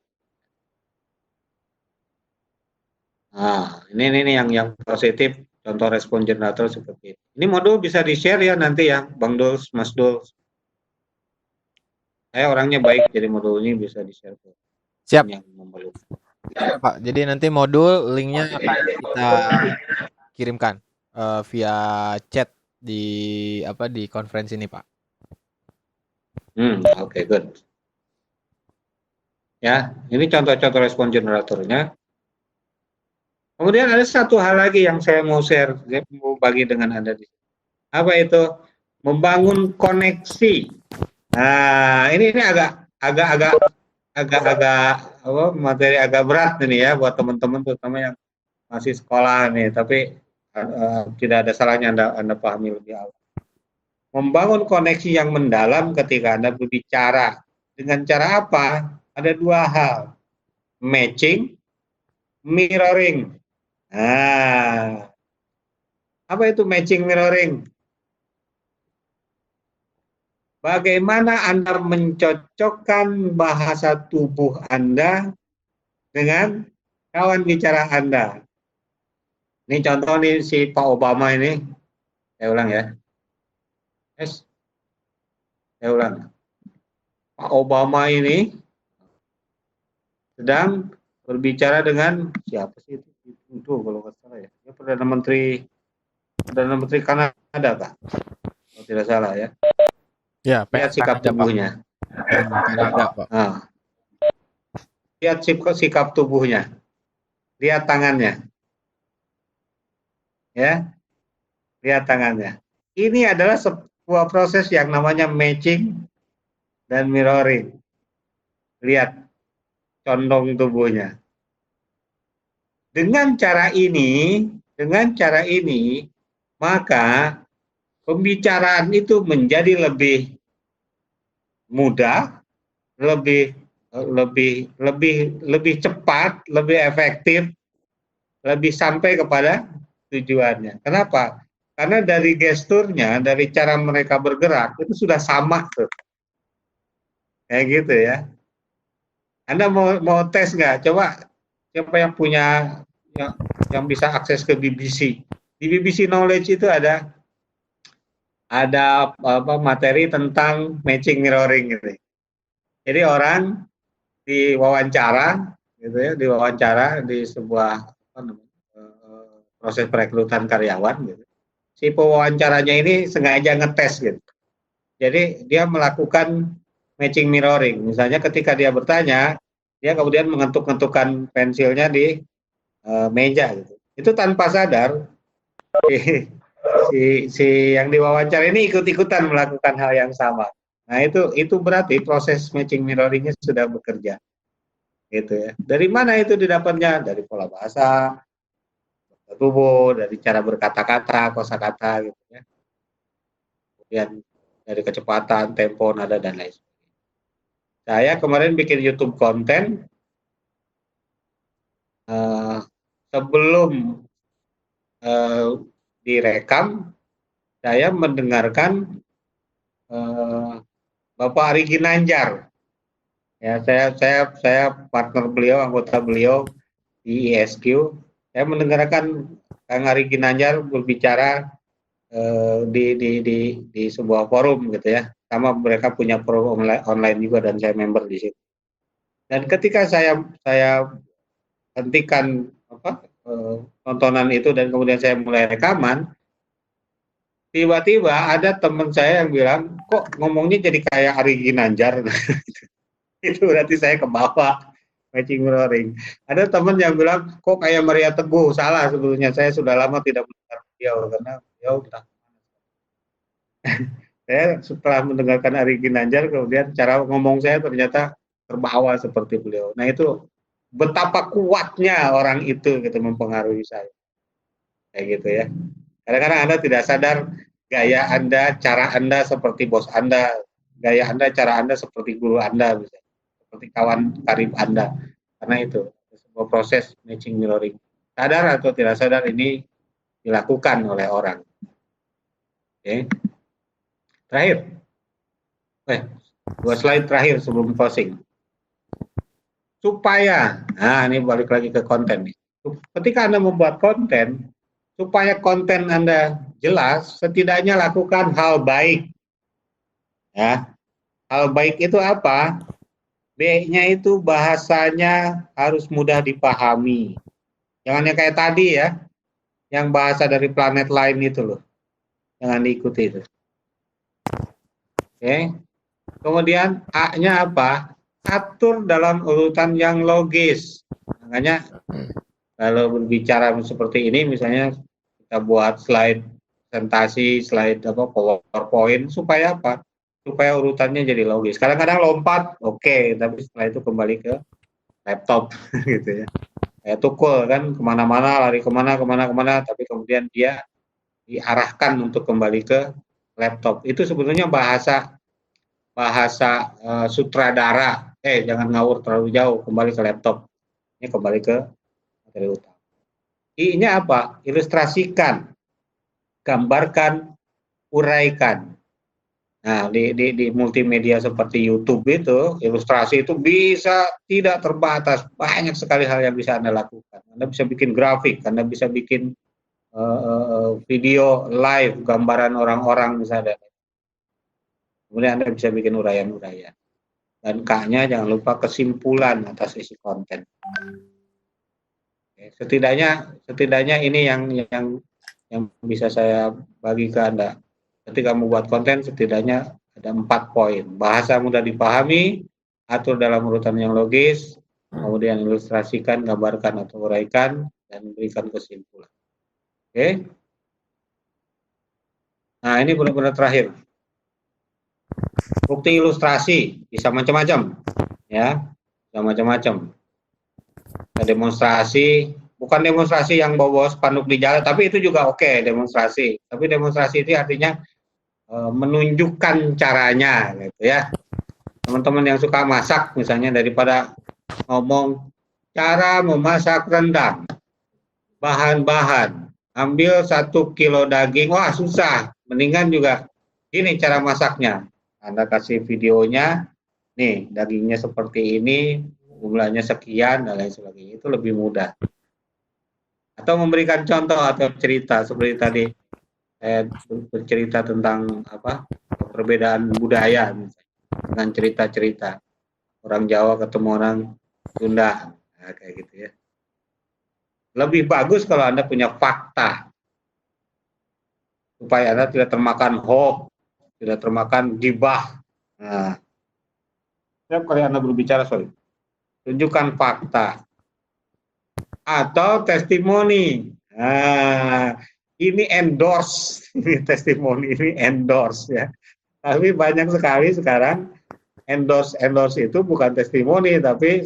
Nah, ini yang positif, contoh respon generator seperti ini. Ini modul bisa di-share ya nanti ya, Bang Dul, Mas Dul. Saya orangnya baik, jadi modul ini bisa di-share ke Siap. yang memerlukan. Ya, Pak. Jadi nanti modul linknya akan kita kirimkan via chat di konferensi ini, Pak. Oke, good. Ya, ini contoh-contoh respon generatornya. Kemudian ada satu hal lagi yang saya mau share, saya mau bagi dengan Anda. Apa itu? Membangun koneksi. Nah, ini agak materi agak berat ini ya buat teman-teman terutama yang masih sekolah nih, tapi tidak ada salahnya Anda pahami lebih awal. Membangun koneksi yang mendalam ketika Anda berbicara. Dengan cara apa? Ada dua hal. Matching, mirroring. Nah, apa itu matching mirroring? Bagaimana Anda mencocokkan bahasa tubuh Anda dengan kawan bicara Anda. Ini contoh nih si Pak Obama ini. Saya ulang ya. Yes. Saya ulang. Pak Obama ini sedang berbicara dengan siapa sih itu? Itu kalau nggak salah ya. Dia Perdana Menteri Kanada, Pak. Kalau tidak salah ya. Ya, lihat sikap tubuhnya. Kanada, Pak. Nah, lihat sikap tubuhnya. Lihat tangannya. Ya. Lihat tangannya. Ini adalah sebuah proses yang namanya matching dan mirroring. Lihat condong tubuhnya. Dengan cara ini, maka pembicaraan itu menjadi lebih mudah, lebih cepat, lebih efektif, lebih sampai kepada tujuannya. Kenapa? Karena dari gesturnya, dari cara mereka bergerak itu sudah sama tuh. Kayak gitu ya. Anda mau tes nggak? Coba siapa yang punya yang bisa akses ke BBC. Di BBC Knowledge itu ada materi tentang matching mirroring gitu. Jadi orang diwawancara gitu ya, diwawancara di sebuah proses perekrutan karyawan gitu. Si pewawancaranya ini sengaja ngetes gitu. Jadi dia melakukan matching mirroring. Misalnya ketika dia bertanya, dia kemudian mengetuk-ngetukkan pensilnya di meja gitu. Itu tanpa sadar si yang diwawancara ini ikut-ikutan melakukan hal yang sama. Nah, itu berarti proses matching mirroringnya sudah bekerja. gitu ya. Dari mana itu didapatnya? Dari pola bahasa, tubuh, dari cara berkata-kata, kosakata gitu ya. Kemudian dari kecepatan, tempo, nada dan lain sebagainya. Saya kemarin bikin YouTube konten sebelum direkam, saya mendengarkan Bapak Ari Ginanjar. Ya, saya partner beliau, anggota beliau di ISQ. Saya mendengarkan Kang Ari Ginanjar berbicara di sebuah forum gitu ya. Sama mereka punya forum online juga dan saya member di situ. Dan ketika saya hentikan tontonan itu dan kemudian saya mulai rekaman, tiba-tiba ada teman saya yang bilang, kok ngomongnya jadi kayak Ari Ginanjar. Itu berarti saya ke bawah matching mirroring. Ada teman yang bilang, kok kayak Maria Teguh. Salah sebetulnya, saya sudah lama tidak mendengar beliau karena beliau entah. Saya setelah mendengarkan Ari Ginanjar, kemudian cara ngomong saya ternyata terbawa seperti beliau. Nah itu betapa kuatnya orang itu gitu mempengaruhi saya. Kayak gitu ya. Kadang-kadang Anda tidak sadar gaya Anda, cara Anda seperti bos Anda, gaya Anda, cara Anda seperti guru Anda, misalnya. Seperti kawan karib Anda. Karena itu sebuah proses matching mirroring. Sadar atau tidak sadar ini dilakukan oleh orang. Oke. Terakhir. 2 slide terakhir sebelum closing. Supaya, nah ini balik lagi ke konten nih. Ketika Anda membuat konten, supaya konten Anda jelas, setidaknya lakukan hal baik. Ya. Hal baik itu apa? B-nya itu bahasanya harus mudah dipahami. Jangan yang kayak tadi ya, yang bahasa dari planet lain itu loh. Jangan diikuti itu. Oke. Kemudian A-nya apa? Atur dalam urutan yang logis. Makanya kalau berbicara seperti ini, misalnya kita buat slide presentasi, slide PowerPoint, supaya apa? Supaya urutannya jadi logis. Kadang-kadang lompat, oke, tapi setelah itu kembali ke laptop, gitu ya. Kayak tukul kan, kemana-mana, lari kemana, tapi kemudian dia diarahkan untuk kembali ke laptop. Itu sebetulnya bahasa sutradara. Jangan ngawur terlalu jauh, kembali ke laptop. Ini kembali ke materi utama. I-nya apa? Ilustrasikan, gambarkan, uraikan. Nah, di multimedia seperti YouTube itu, ilustrasi itu bisa tidak terbatas. Banyak sekali hal yang bisa Anda lakukan. Anda bisa bikin grafik, Anda bisa bikin video live, gambaran orang-orang misalnya. Kemudian Anda bisa bikin uraian-uraian. Dan K-nya jangan lupa kesimpulan atas isi konten. Setidaknya ini yang bisa saya bagi ke Anda. Ketika membuat konten setidaknya ada 4 poin. Bahasa mudah dipahami, atur dalam urutan yang logis, kemudian ilustrasikan, gambarkan atau uraikan, dan berikan kesimpulan. Oke. Nah, ini benar-benar terakhir. Bukti ilustrasi bisa macam-macam, ya, bisa macam-macam. Demonstrasi, bukan demonstrasi yang bawa spanduk di jalan, tapi itu juga oke, demonstrasi. Tapi demonstrasi itu artinya menunjukkan caranya, gitu ya. Teman-teman yang suka masak, misalnya daripada ngomong cara memasak rendang, bahan-bahan, ambil 1 kilo daging, wah susah, mendingan juga ini cara masaknya. Anda kasih videonya, nih dagingnya seperti ini, jumlahnya sekian dan lain sebagainya, itu lebih mudah. Atau memberikan contoh atau cerita seperti tadi saya bercerita tentang perbedaan budaya misalnya, dengan cerita-cerita orang Jawa ketemu orang Sunda, nah, kayak gitu ya. Lebih bagus kalau Anda punya fakta supaya Anda tidak termakan hoax, tidak termakan gibah. Nah, setiap kali Anda berbicara, tunjukkan fakta atau testimoni. Nah, ini endorse, ini testimoni, ini endorse ya. Tapi banyak sekali sekarang endorse itu bukan testimoni, tapi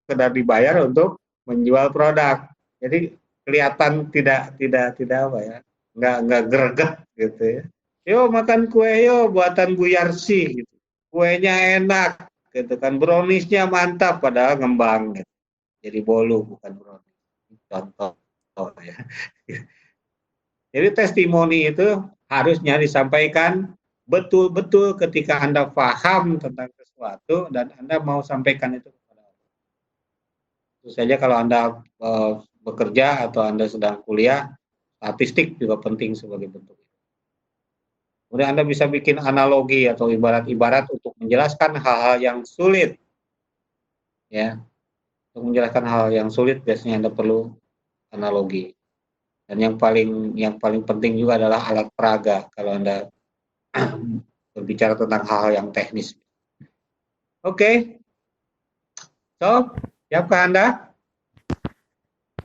sekedar dibayar untuk menjual produk. Jadi kelihatan tidak apa ya, nggak greget gitu ya. Yo makan kue yo buatan Bu Yarsi gitu. Kuenya enak gitu kan, browniesnya mantap padahal ngembang gitu. Jadi bolu bukan brownies. Contoh ya. Jadi testimoni itu harusnya disampaikan betul-betul ketika Anda paham tentang sesuatu dan Anda mau sampaikan itu kepada orang. Tentu saja kalau Anda bekerja atau Anda sedang kuliah, statistik juga penting sebagai bentuk itu. Kemudian Anda bisa bikin analogi atau ibarat-ibarat untuk menjelaskan hal-hal yang sulit. Ya, untuk menjelaskan hal yang sulit biasanya Anda perlu analogi. Dan yang paling penting juga adalah alat peraga kalau Anda berbicara tentang hal-hal yang teknis. Oke. So, siapkah Anda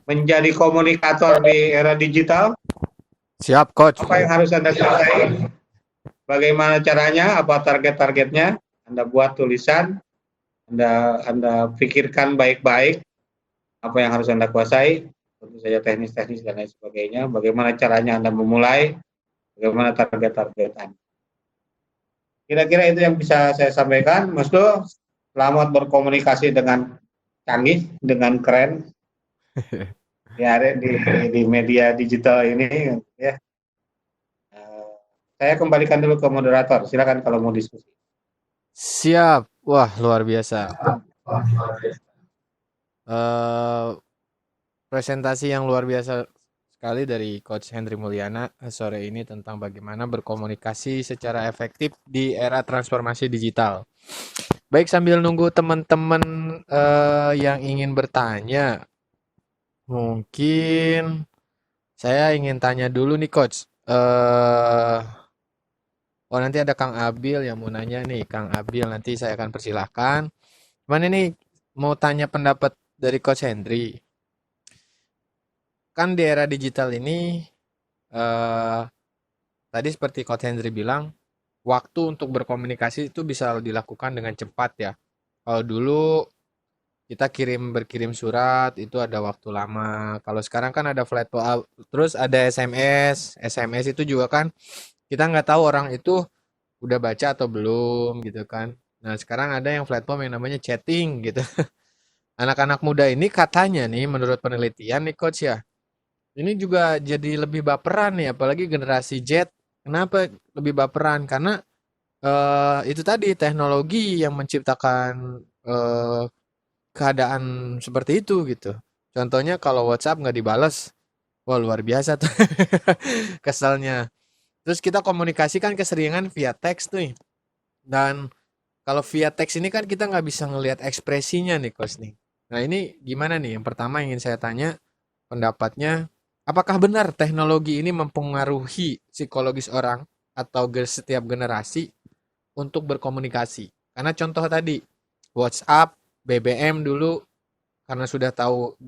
menjadi komunikator di era digital? Siap, Coach. Apa yang harus Anda kuasai? Bagaimana caranya? Apa target-targetnya? Anda buat tulisan, Anda pikirkan baik-baik apa yang harus Anda kuasai, tentu saja teknis-teknis dan lain sebagainya. Bagaimana caranya Anda memulai, bagaimana target-target Anda. Kira-kira itu yang bisa saya sampaikan. Mas Do, selamat berkomunikasi dengan canggih, dengan keren di media digital ini. Ya. Saya kembalikan dulu ke moderator. Silakan kalau mau diskusi. Siap. Wah, luar biasa. Presentasi yang luar biasa sekali dari Coach Henry Mulyana sore ini tentang bagaimana berkomunikasi secara efektif di era transformasi digital. Baik, sambil nunggu teman-teman yang ingin bertanya, mungkin saya ingin tanya dulu nih Coach. Nanti ada Kang Abil yang mau nanya nih. Kang Abil nanti saya akan persilahkan. Cuman ini mau tanya pendapat dari Coach Henry. Kan di era digital ini tadi seperti Coach Henry bilang, waktu untuk berkomunikasi itu bisa dilakukan dengan cepat ya. Kalau dulu kita berkirim surat itu ada waktu lama. Kalau sekarang kan ada flat terus ada SMS. SMS itu juga kan kita nggak tahu orang itu udah baca atau belum gitu kan. Nah sekarang ada yang platform yang namanya chatting gitu. Anak-anak muda ini katanya nih menurut penelitian nih Coach ya, ini juga jadi lebih baperan nih, apalagi generasi Z. Kenapa lebih baperan? Karena itu tadi teknologi yang menciptakan keadaan seperti itu gitu. Contohnya kalau WhatsApp nggak dibales, wah luar biasa tuh keselnya. Terus kita komunikasi kan keseringan via teks nih. Dan kalau via teks ini kan kita nggak bisa ngelihat ekspresinya nih Coach nih. Nah ini gimana nih? Yang pertama ingin saya tanya pendapatnya. Apakah benar teknologi ini mempengaruhi psikologis orang atau setiap generasi untuk berkomunikasi? Karena contoh tadi, WhatsApp, BBM dulu, karena sudah tahu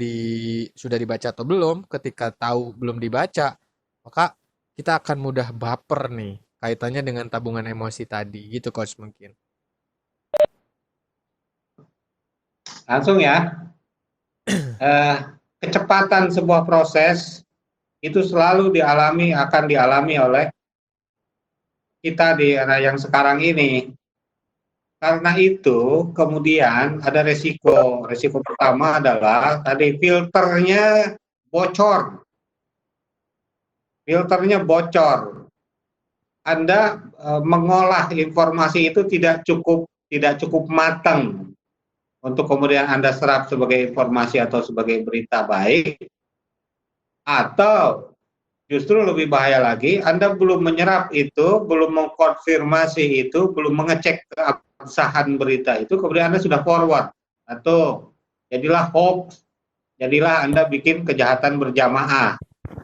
sudah dibaca atau belum, ketika tahu belum dibaca, maka kita akan mudah baper nih, kaitannya dengan tabungan emosi tadi, gitu Coach mungkin. Langsung ya, kecepatan sebuah proses itu selalu akan dialami oleh kita di era yang sekarang ini. Karena itu kemudian ada resiko. Resiko pertama adalah tadi filternya bocor. Filternya bocor. Anda mengolah informasi itu tidak cukup matang untuk kemudian Anda serap sebagai informasi atau sebagai berita baik. Atau justru lebih bahaya lagi, Anda belum menyerap itu, belum mengkonfirmasi itu, belum mengecek keabsahan berita itu, kemudian Anda sudah forward. Atau jadilah hoax, jadilah Anda bikin kejahatan berjamaah,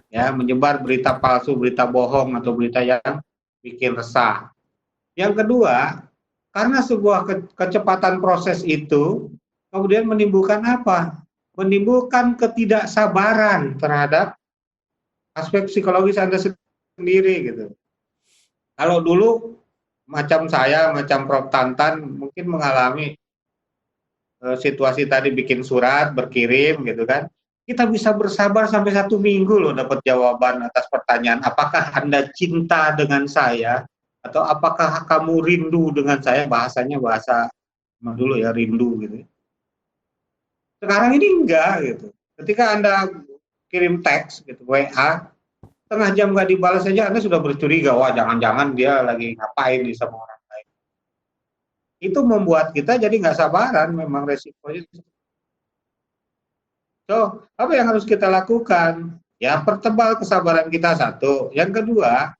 ya, menyebar berita palsu, berita bohong, atau berita yang bikin resah. Yang kedua, karena sebuah kecepatan proses itu, kemudian menimbulkan apa? Menimbulkan ketidaksabaran terhadap aspek psikologis Anda sendiri gitu. Kalau dulu macam saya, macam Prof. Tantan mungkin mengalami situasi tadi bikin surat, berkirim gitu kan, kita bisa bersabar sampai 1 minggu loh dapat jawaban atas pertanyaan, apakah Anda cinta dengan saya atau apakah kamu rindu dengan saya, bahasanya bahasa dulu ya, rindu gitu. Sekarang ini enggak gitu. Ketika Anda kirim teks gitu, WA, setengah jam nggak dibalas saja Anda sudah bercuriga, wah jangan-jangan dia lagi ngapain nih sama orang lain. Itu membuat kita jadi nggak sabaran, memang resikonya. So, apa yang harus kita lakukan? Ya, pertebal kesabaran kita satu. Yang kedua,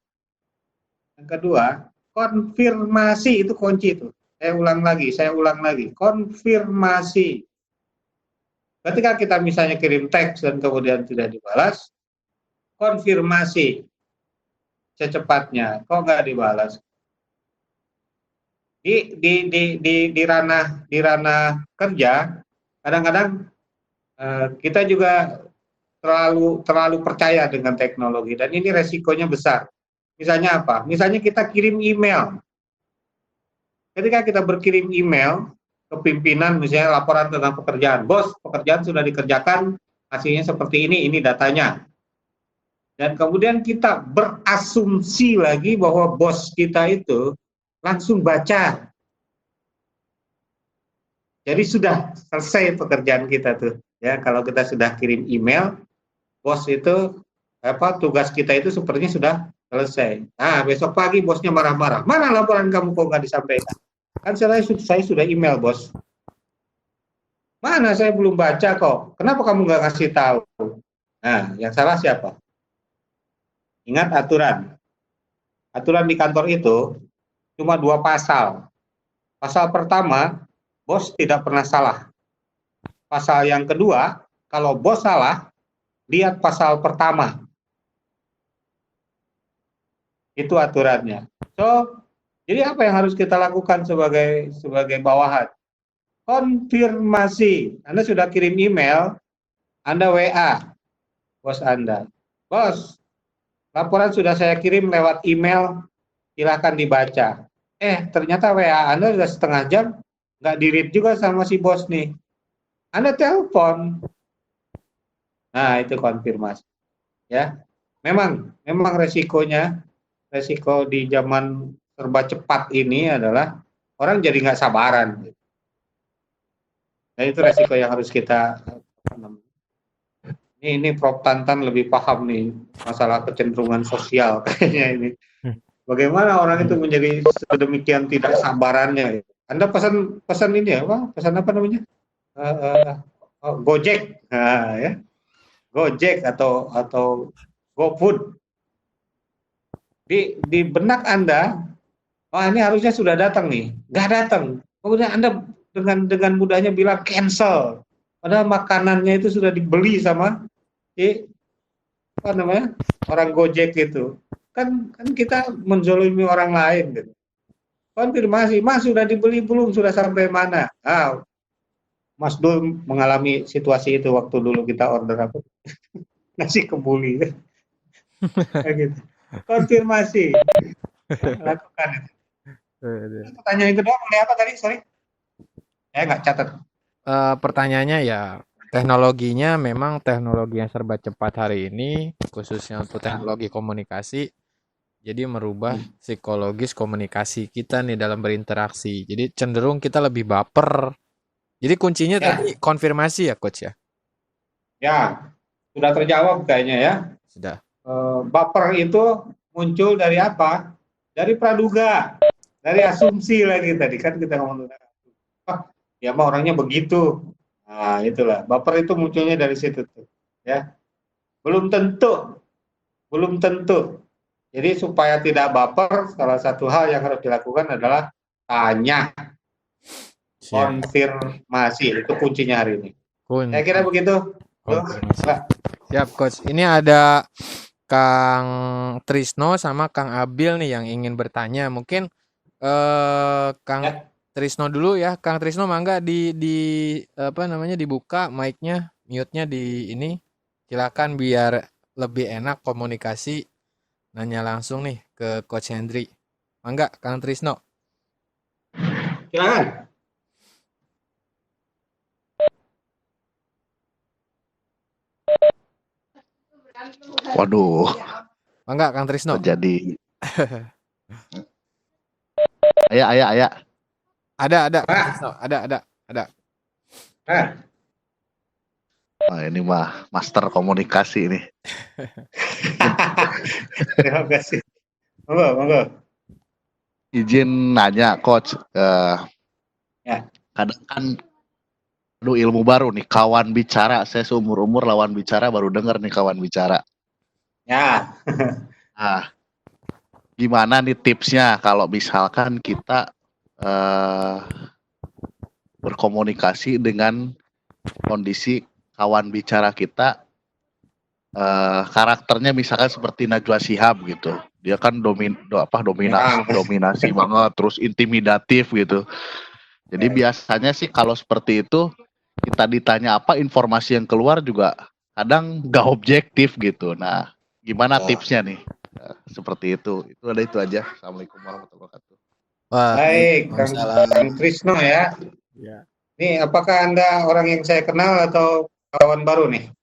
konfirmasi itu kunci itu. Saya ulang lagi, konfirmasi. Ketika kita misalnya kirim teks dan kemudian tidak dibalas, konfirmasi secepatnya. Kok nggak dibalas? Di ranah kerja, kadang-kadang kita juga terlalu percaya dengan teknologi dan ini resikonya besar. Misalnya apa? Misalnya kita kirim email. Ketika kita berkirim email ke pimpinan, misalnya laporan tentang pekerjaan, bos, pekerjaan sudah dikerjakan, hasilnya seperti ini datanya. Dan kemudian kita berasumsi lagi bahwa bos kita itu langsung baca. Jadi sudah selesai pekerjaan kita tuh. Ya, kalau kita sudah kirim email, bos itu tugas kita itu sepertinya sudah selesai. Nah, besok pagi bosnya marah-marah. Mana laporan kamu kok nggak disampaikan? Kan saya sudah email, bos. Mana saya belum baca kok. Kenapa kamu nggak kasih tahu? Nah, yang salah siapa? Ingat aturan. Aturan di kantor itu cuma 2 pasal. Pasal pertama, bos tidak pernah salah. Pasal yang kedua, kalau bos salah, lihat pasal pertama. Itu aturannya. So, jadi apa yang harus kita lakukan sebagai bawahan? Konfirmasi. Anda sudah kirim email, Anda WA bos Anda. Bos, laporan sudah saya kirim lewat email, silakan dibaca. Ternyata WA Anda sudah setengah jam, nggak di-read juga sama si bos nih. Anda telepon. Nah, itu konfirmasi. Ya, memang resiko di zaman serba cepat ini adalah orang jadi nggak sabaran. Nah, itu resiko yang harus kita. Ini Prof. Tantan lebih paham nih masalah kecenderungan sosial kayaknya ini. Bagaimana orang itu menjadi sedemikian tidak sabarannya? Anda pesan ini ya, pesan apa namanya? Gojek, nah, ya, Gojek atau GoFood. Di benak Anda, ini harusnya sudah datang nih, nggak datang. Kemudian Anda dengan mudahnya bilang cancel, padahal makanannya itu sudah dibeli sama orang Gojek itu. Kan kita menzolimi orang lain gitu. Konfirmasi, Mas sudah dibeli belum? Sudah sampai mana? Mas Dul mengalami situasi itu waktu dulu kita order nasi kebuli. Gitu. Konfirmasi. Lakukan itu. Pertanyaan yang kedua mengenai apa tadi? Sorry. Saya nggak catat. Pertanyaannya ya, teknologinya memang teknologi yang serba cepat hari ini, khususnya untuk teknologi komunikasi, jadi merubah psikologis komunikasi kita nih dalam berinteraksi. Jadi cenderung kita lebih baper. Jadi kuncinya tadi konfirmasi ya, Coach ya? Ya, sudah terjawab kayaknya ya. Sudah. Baper itu muncul dari apa? Dari praduga, dari asumsi lagi tadi kan kita ngomong. Ya mah orangnya begitu. Nah, itulah. Baper itu munculnya dari situ tuh, ya. Belum tentu. Jadi supaya tidak baper, salah satu hal yang harus dilakukan adalah tanya. Konfirmasi itu kuncinya hari ini. Saya kira begitu. Siap, Coach. Ini ada Kang Trisno sama Kang Abil nih yang ingin bertanya. Mungkin Kang Trisno dulu ya. Kang Trisno mangga dibuka mic-nya, mute-nya di ini. Silakan biar lebih enak komunikasi. Nanya langsung nih ke Coach Hendry. Mangga Kang Trisno. Silakan. Waduh, Enggak, Kang Trisno. jadi. Ayah. Ada, Kang Pak. Trisno. Ada. Ah, Wah, ini mah master komunikasi ini. terima kasih. Monggo. Izin nanya, Coach. Ya. Kadang kan, aduh ilmu baru nih, kawan bicara. Saya seumur-umur lawan bicara baru denger nih kawan bicara. Ya, Nah, gimana nih tipsnya kalau misalkan kita berkomunikasi dengan kondisi kawan bicara kita, karakternya misalkan seperti Najwa Shihab gitu. Dia kan dominasi banget, terus intimidatif gitu. Jadi biasanya sih kalau seperti itu, kita ditanya apa, informasi yang keluar juga kadang gak objektif gitu. Nah, gimana tipsnya nih? Seperti itu. Itu aja. Assalamualaikum warahmatullahi wabarakatuh. baik, Waalaikumsalam. Kang Trisno ya. Ya. Nih, apakah Anda orang yang saya kenal atau kawan baru nih?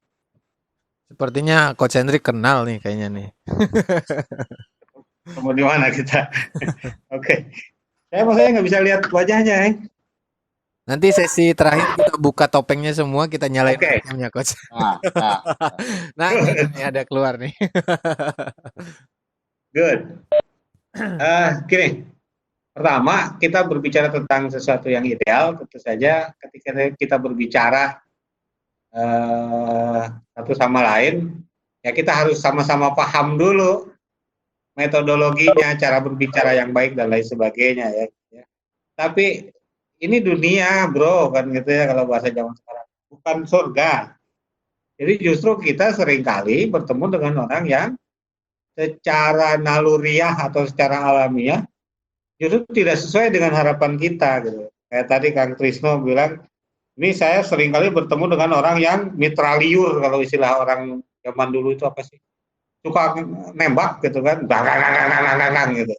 Sepertinya Coach Hendrik kenal nih kayaknya nih. Ketemu di mana kita? Oke. Saya nggak bisa lihat wajahnya. Nanti sesi terakhir kita buka topengnya semua, kita nyalain Oke. webcamnya, Coach. Nah. Nah, ini ada keluar nih. Good. Gini, pertama kita berbicara tentang sesuatu yang ideal, tentu saja ketika kita berbicara satu sama lain, ya kita harus sama-sama paham dulu metodologinya, cara berbicara yang baik dan lain sebagainya ya. Tapi ini dunia, bro, kan gitu ya kalau bahasa zaman sekarang, bukan surga. Jadi justru kita seringkali bertemu dengan orang yang secara naluriah atau secara alamiah justru tidak sesuai dengan harapan kita gitu. Kayak tadi Kang Trisno bilang, ini saya seringkali bertemu dengan orang yang mitraliur, kalau istilah orang zaman dulu itu apa sih? Suka nembak gitu kan, gitu.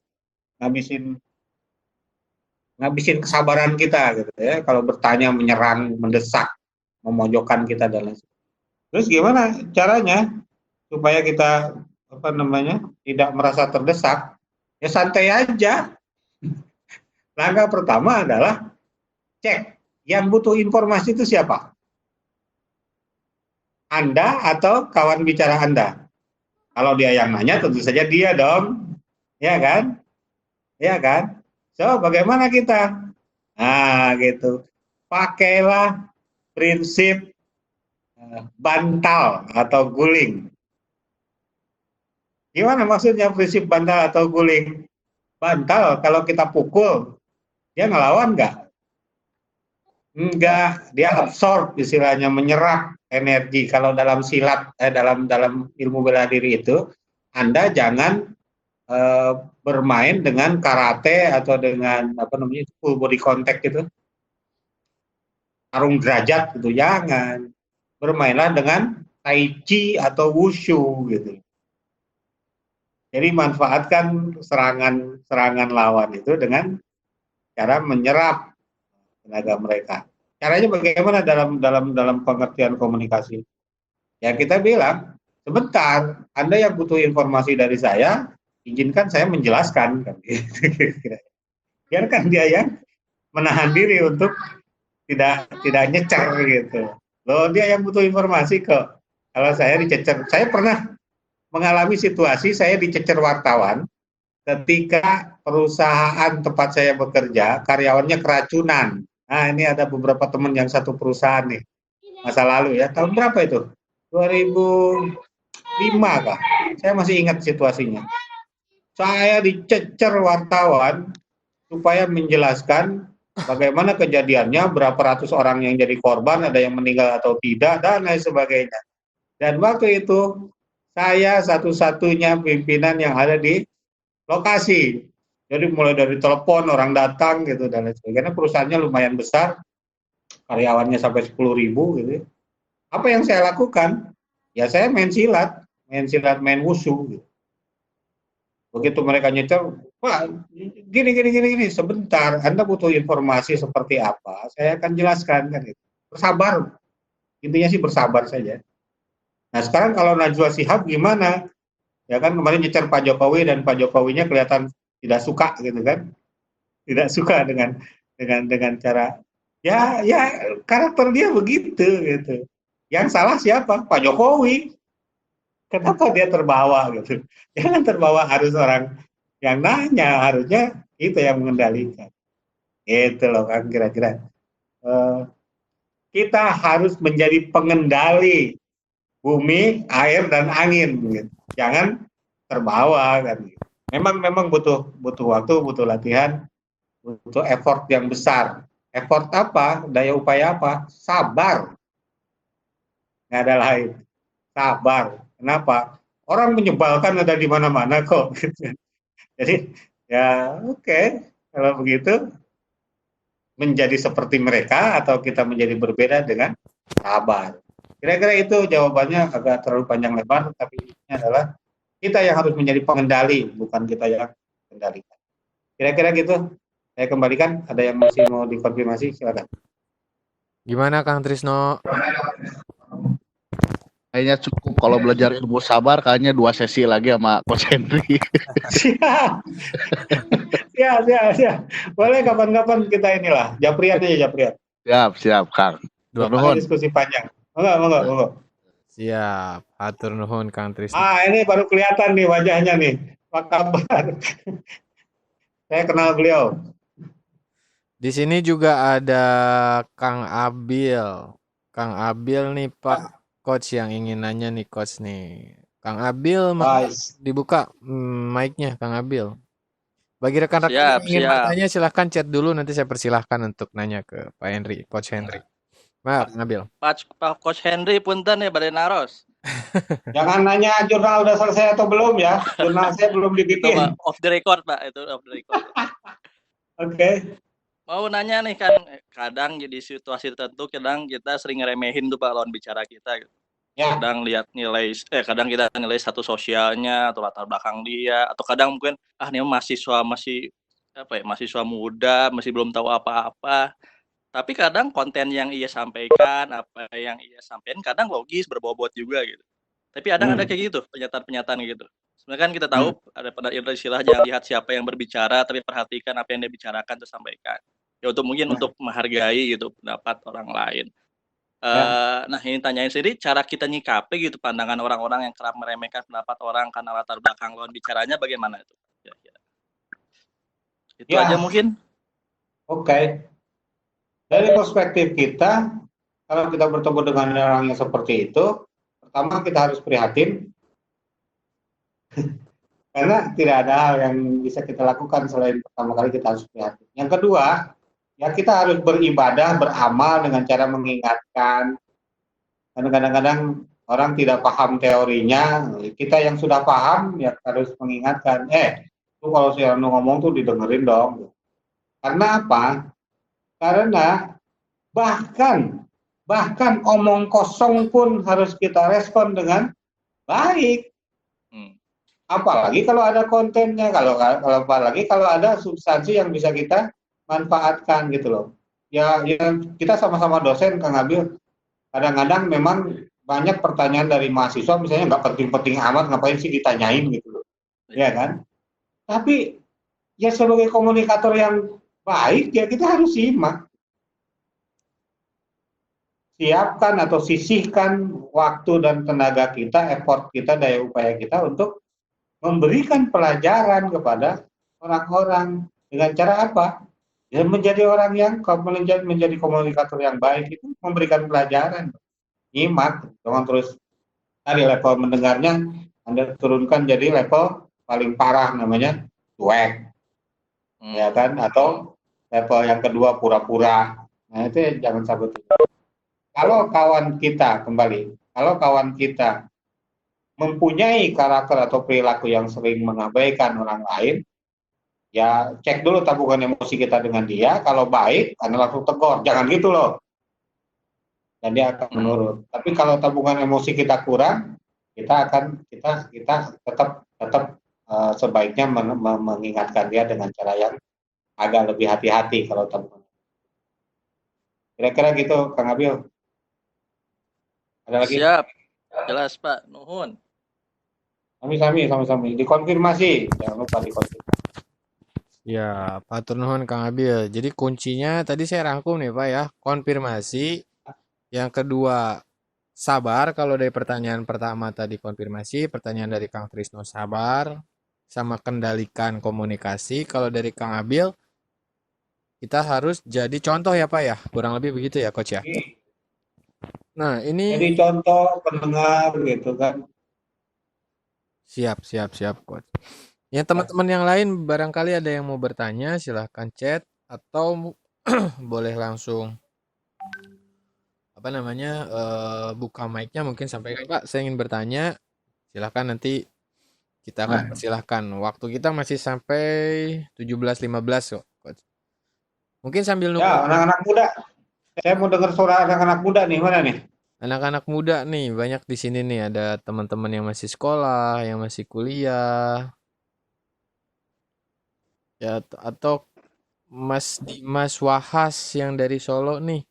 Ngabisin kesabaran kita gitu ya. Kalau bertanya, menyerang, mendesak, memojokkan kita dan lain sebagainya. Terus gimana caranya supaya kita tidak merasa terdesak? Ya santai aja. Langkah pertama adalah cek yang butuh informasi itu siapa? Anda atau kawan bicara Anda? Kalau dia yang nanya tentu saja dia dong. Ya kan? Ya kan? So, bagaimana kita? Nah, gitu. Pakailah prinsip bantal atau guling. Gimana maksudnya prinsip bantal atau guling? Bantal kalau kita pukul, dia ngelawan nggak? Enggak, dia absorb istilahnya, menyerap energi. Kalau dalam silat, dalam ilmu bela diri itu, Anda jangan bermain dengan karate atau dengan full body contact gitu, tarung derajat gitu, jangan. Bermainlah dengan tai chi atau wushu gitu. Jadi manfaatkan serangan lawan itu dengan cara menyerap tenaga mereka. Caranya bagaimana dalam pengertian komunikasi? Ya kita bilang, sebentar, Anda yang butuh informasi dari saya, izinkan saya menjelaskan. Biarkan dia yang menahan diri untuk tidak nyecer gitu. Loh, dia yang butuh informasi kok. Kalau saya dicecer, saya pernah mengalami situasi saya dicecer wartawan ketika perusahaan tempat saya bekerja, karyawannya keracunan. Nah, ini ada beberapa teman yang satu perusahaan nih, masa lalu ya, tahun berapa itu? 2005 kah? Saya masih ingat situasinya. Saya dicecer wartawan supaya menjelaskan bagaimana kejadiannya, berapa ratus orang yang jadi korban, ada yang meninggal atau tidak, dan lain sebagainya. Dan waktu itu, saya satu-satunya pimpinan yang ada di lokasi. Jadi mulai dari telepon, orang datang gitu, dan lain sebagainya. Perusahaannya lumayan besar, karyawannya sampai 10.000 gitu. Apa yang saya lakukan? Ya saya main silat, main wushu gitu. Begitu mereka nyecer, Pak, gini, sebentar, Anda butuh informasi seperti apa, saya akan jelaskan kan gitu. Bersabar, intinya sih bersabar saja. Nah sekarang kalau Najwa Shihab gimana? Ya kan kemarin nyecer Pak Jokowi dan Pak Jokowinya kelihatan tidak suka gitu kan, tidak suka dengan cara ya karakter dia begitu gitu. Yang salah siapa? Pak Jokowi. Kenapa dia terbawa gitu? Jangan terbawa, harus orang yang nanya, harusnya itu yang mengendalikan. Itu loh kan kira-kira. Eh, kita harus menjadi pengendali bumi, air dan angin gitu. Jangan terbawa kan gitu. Memang butuh butuh waktu, butuh latihan, butuh effort yang besar. Effort apa? Daya upaya apa? Sabar. Nggak ada lain. Sabar. Kenapa? Orang menyebalkan ada di mana-mana kok. Jadi ya oke, kalau begitu menjadi seperti mereka atau kita menjadi berbeda dengan sabar. Kira-kira itu jawabannya, agak terlalu panjang lebar, tapi ini adalah kita yang harus menjadi pengendali, bukan kita yang kendalikan. Kira-kira gitu. Saya kembalikan, ada yang masih mau dikonfirmasi, silakan. Gimana Kang Trisno? Kayaknya cukup kalau belajar ilmu sabar kayaknya 2 sesi lagi sama Coach Henry. Siap. Siap. Boleh kapan-kapan kita inilah, japrian aja japrian. Siap, Kang. Ada diskusi panjang. Enggak. Siap. Hatur nuhun Kang Trisno. Ini baru kelihatan nih wajahnya nih. Apa kabar? Saya kenal beliau. Di sini juga ada Kang Abil. Kang Abil nih Pak Coach yang ingin nanya nih Coach nih. Kang Abil dibuka mic-nya Kang Abil. Bagi rekan-rekan yang ingin bertanya silahkan chat dulu, nanti saya persilahkan untuk nanya ke Pak Henry, Coach Henry. Maaf, Kang Abil. Pak Coach Henry punten ya Baden Naros. Jangan nanya jurnal udah selesai atau belum ya. Jurnal saya belum dibikin. Off the record Pak, itu off the record. Oke. Mau nanya nih kan, kadang jadi situasi tertentu kadang kita sering ngeremehin tuh Pak lawan bicara kita gitu. Ya. Kadang lihat kadang kita nilai status sosialnya atau latar belakang dia, atau kadang mungkin ini mahasiswa muda, masih belum tahu apa-apa. Tapi kadang konten yang ia sampaikan, apa yang ia sampaikan kadang logis, berbobot juga gitu. Tapi ada kayak gitu, pernyataan-pernyataan gitu. Sebenarnya kan kita tahu ada pada istilah jangan lihat siapa yang berbicara, tapi perhatikan apa yang dia bicarakan terus sampaikan. Ya untuk menghargai gitu pendapat orang lain. Nah ini tanyain sendiri cara kita nyikapi gitu pandangan orang-orang yang kerap meremehkan pendapat orang karena latar belakang lawan bicaranya bagaimana itu? Itu aja mungkin. Oke. Dari perspektif kita, kalau kita bertemu dengan orang yang seperti itu, pertama kita harus prihatin karena tidak ada hal yang bisa kita lakukan selain pertama kali kita harus prihatin. Yang kedua, ya kita harus beribadah, beramal dengan cara mengingatkan. Karena kadang-kadang orang tidak paham teorinya, kita yang sudah paham ya harus mengingatkan, itu kalau si Anu ngomong tuh didengerin dong. Karena apa? Karena bahkan omong kosong pun harus kita respon dengan baik. Apalagi kalau ada kontennya, apalagi kalau ada substansi yang bisa kita manfaatkan gitu loh. Ya kita sama-sama dosen Kang Abil, kadang-kadang memang banyak pertanyaan dari mahasiswa misalnya nggak penting-penting amat, ngapain sih ditanyain gitu loh. Ya kan? Tapi ya sebagai komunikator yang baik ya kita harus simak. Siapkan atau sisihkan waktu dan tenaga kita, effort kita, daya upaya kita untuk memberikan pelajaran kepada orang-orang dengan cara apa? Ya menjadi orang yang menjadi komunikator yang baik itu memberikan pelajaran, nyimak, jangan terus dari level mendengarnya Anda turunkan jadi level paling parah namanya cuek, ya kan? Atau level yang kedua pura-pura. Nah itu jangan sampai. Kalau kawan kita mempunyai karakter atau perilaku yang sering mengabaikan orang lain, ya cek dulu tabungan emosi kita dengan dia. Kalau baik, Anda langsung tegur, jangan gitu loh. Dan dia akan menurut. Tapi kalau tabungan emosi kita kurang, kita tetap sebaiknya mengingatkan dia dengan cara yang agak lebih hati-hati kalau tabungan. Kira-kira gitu, Kang Abil. Ada lagi? Siap. Jelas Pak, nuhun. Sami-sami. Dikonfirmasi. Jangan lupa dikonfirmasi. Ya, Pak nuhun Kang Abil. Jadi kuncinya tadi saya rangkum nih Pak ya, konfirmasi. Yang kedua, sabar. Kalau dari pertanyaan pertama tadi konfirmasi, pertanyaan dari Kang Trisno sabar, sama kendalikan komunikasi. Kalau dari Kang Abil, kita harus jadi contoh ya Pak ya, kurang lebih begitu ya Coach ya. Nah ini Jadi contoh pendengar gitu kan. siap Coach. Ya teman-teman yang lain barangkali ada yang mau bertanya, silahkan chat atau boleh langsung buka mic-nya mungkin sampaikan Pak, saya ingin bertanya. Silahkan nanti kita akan persilahkan. Waktu kita masih sampai 17.15 kok, Coach. Mungkin sambil nunggu. Ya, anak-anak muda. Saya mau dengar suara anak-anak muda nih, mana nih? Anak-anak muda nih banyak di sini nih, ada teman-teman yang masih sekolah, yang masih kuliah. Ya atau Mas Dimas Wahas yang dari Solo nih.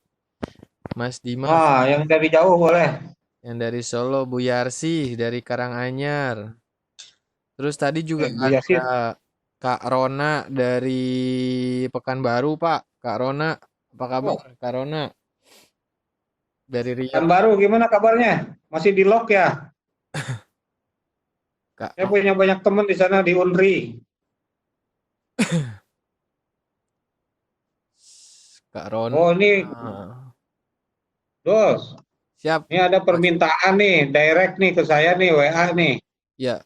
Mas Dimas yang dari jauh boleh. yang dari Solo, Bu Yarsi dari Karanganyar. Terus tadi juga Bu Yarsi. ada Kak Rona dari Pekanbaru, Pak. Kak Rona, apa kabar Kak Rona? Dari Riau. Pekanbaru gimana kabarnya? Masih di lock ya? Saya punya banyak teman di sana di Unri. Kak Rona. Oh ini, Dos. Siap. Ini ada permintaan nih, direct nih ke saya nih, WA nih. Ya.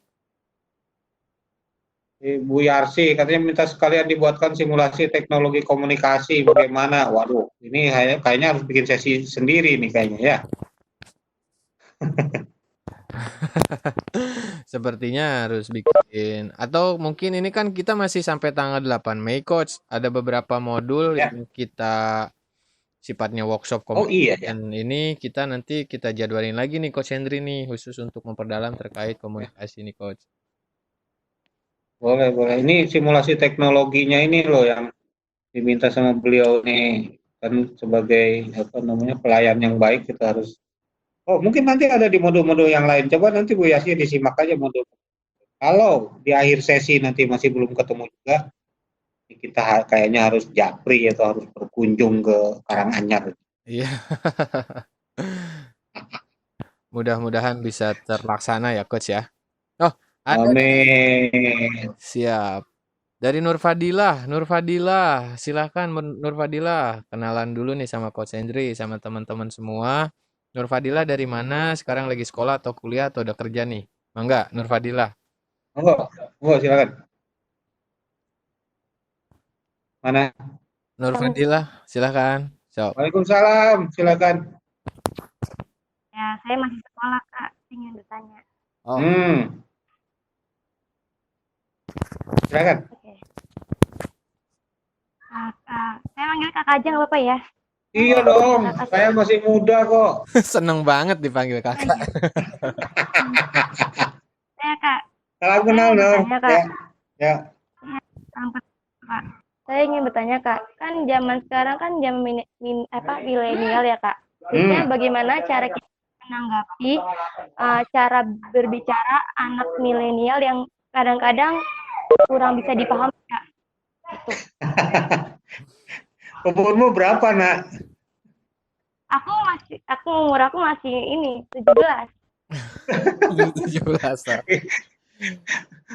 Bu Yarsi katanya minta sekalian dibuatkan simulasi teknologi komunikasi bagaimana. Waduh, ini kayaknya harus bikin sesi sendiri nih kayaknya ya. Sepertinya harus bikin. Atau mungkin ini kan kita masih sampai tanggal 8 Mei, Coach. Ada beberapa modul yang kita sifatnya workshop komunikasi. Dan ini kita nanti kita jadwalin lagi nih Coach Hendry nih, khusus untuk memperdalam terkait komunikasi nih Coach. Boleh. Ini simulasi teknologinya ini loh yang diminta sama beliau nih. Kan sebagai pelayan yang baik kita harus. Oh, mungkin nanti ada di modul-modul yang lain. Coba nanti Bu Yasi disimak aja modul. Kalau di akhir sesi nanti masih belum ketemu juga, kita kayaknya harus japri atau harus berkunjung ke Karanganyar. Iya. Mudah-mudahan bisa terlaksana ya Coach ya. Oh, ada. Amin. Siap. Dari Nur Fadilah, silahkan Nur Fadilah, kenalan dulu nih sama Coach Hendry, sama teman-teman semua. Nur Fadilah dari mana? Sekarang lagi sekolah atau kuliah atau udah kerja nih? Mangga, Nur Fadilah. Oh, silakan. Mana? Nur Fadilah, silakan. So. Waalaikumsalam, silakan. Ya, saya masih sekolah, Kak. Ingin bertanya. Oh. Silakan. Oke. Saya manggil Kakak aja nggak apa-apa ya? Iya dong, saya masih muda kok. Seneng banget dipanggil kakak. Saya Kak. Salam kenal dong. Ya. Kak. Saya ingin bertanya Kak, kan zaman sekarang kan zaman milenial ya Kak. Jadi bagaimana cara kita menanggapi cara berbicara anak milenial yang kadang-kadang kurang bisa dipahami Kak? Umurmu berapa, Nak? Umur aku masih ini 17. 17.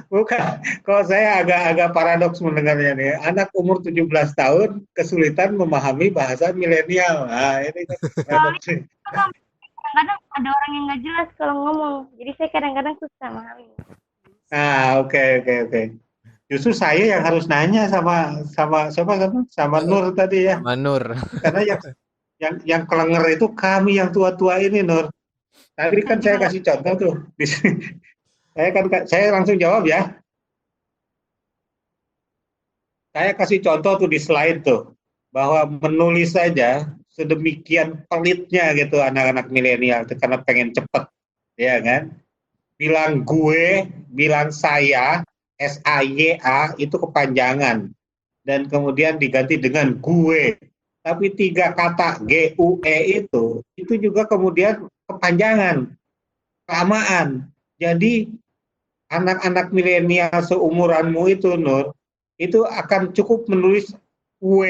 Bukan, kok saya agak paradoks mendengarnya nih. Anak umur 17 tahun kesulitan memahami bahasa milenial. Nah, ini kan paradoks. Kadang-kadang ada orang yang nggak jelas kalau ngomong. Jadi saya kadang-kadang susah memahami. Oke. Justru saya yang harus nanya sama Nur tadi ya. Sama Nur. Karena yang kelenger itu kami yang tua-tua ini, Nur. Tadi kan saya kasih contoh tuh. Saya langsung jawab ya. Saya kasih contoh tuh di slide tuh bahwa menulis saja sedemikian pelitnya gitu anak-anak milenial itu karena pengen cepet, ya kan? Bilang gue, bilang saya, SAYA itu kepanjangan dan kemudian diganti dengan gue. Tapi 3 kata GUE itu juga kemudian kepanjangan. kelamaan. Jadi anak-anak milenial seumuranmu itu, Nur, itu akan cukup menulis W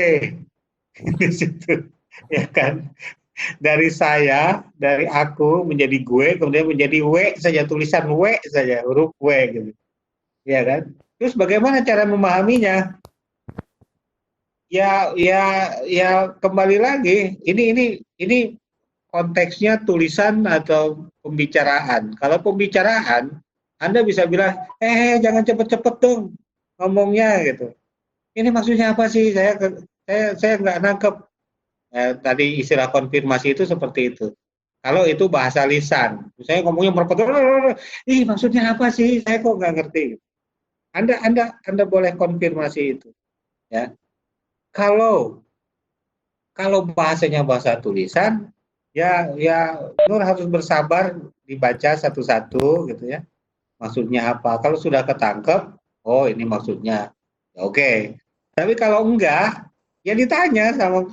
di situ, ya kan? Dari saya, dari aku menjadi gue, kemudian menjadi W saja, tulisan W saja, huruf W gitu, ya kan? Terus bagaimana cara memahaminya? Ya kembali lagi, ini konteksnya tulisan atau pembicaraan. Kalau pembicaraan, Anda bisa bilang, jangan cepet-cepet dong ngomongnya gitu. Ini maksudnya apa sih? Saya nggak nangkep. Tadi istilah konfirmasi itu seperti itu. Kalau itu bahasa lisan, misalnya ngomongnya merepet, maksudnya apa sih? Saya kok nggak ngerti. Anda boleh konfirmasi itu, ya. Kalau bahasanya bahasa tulisan, ya Nur harus bersabar dibaca satu-satu gitu ya. Maksudnya apa? Kalau sudah ketangkep, oh ini maksudnya. Ya, oke. Tapi kalau enggak, ya ditanya sama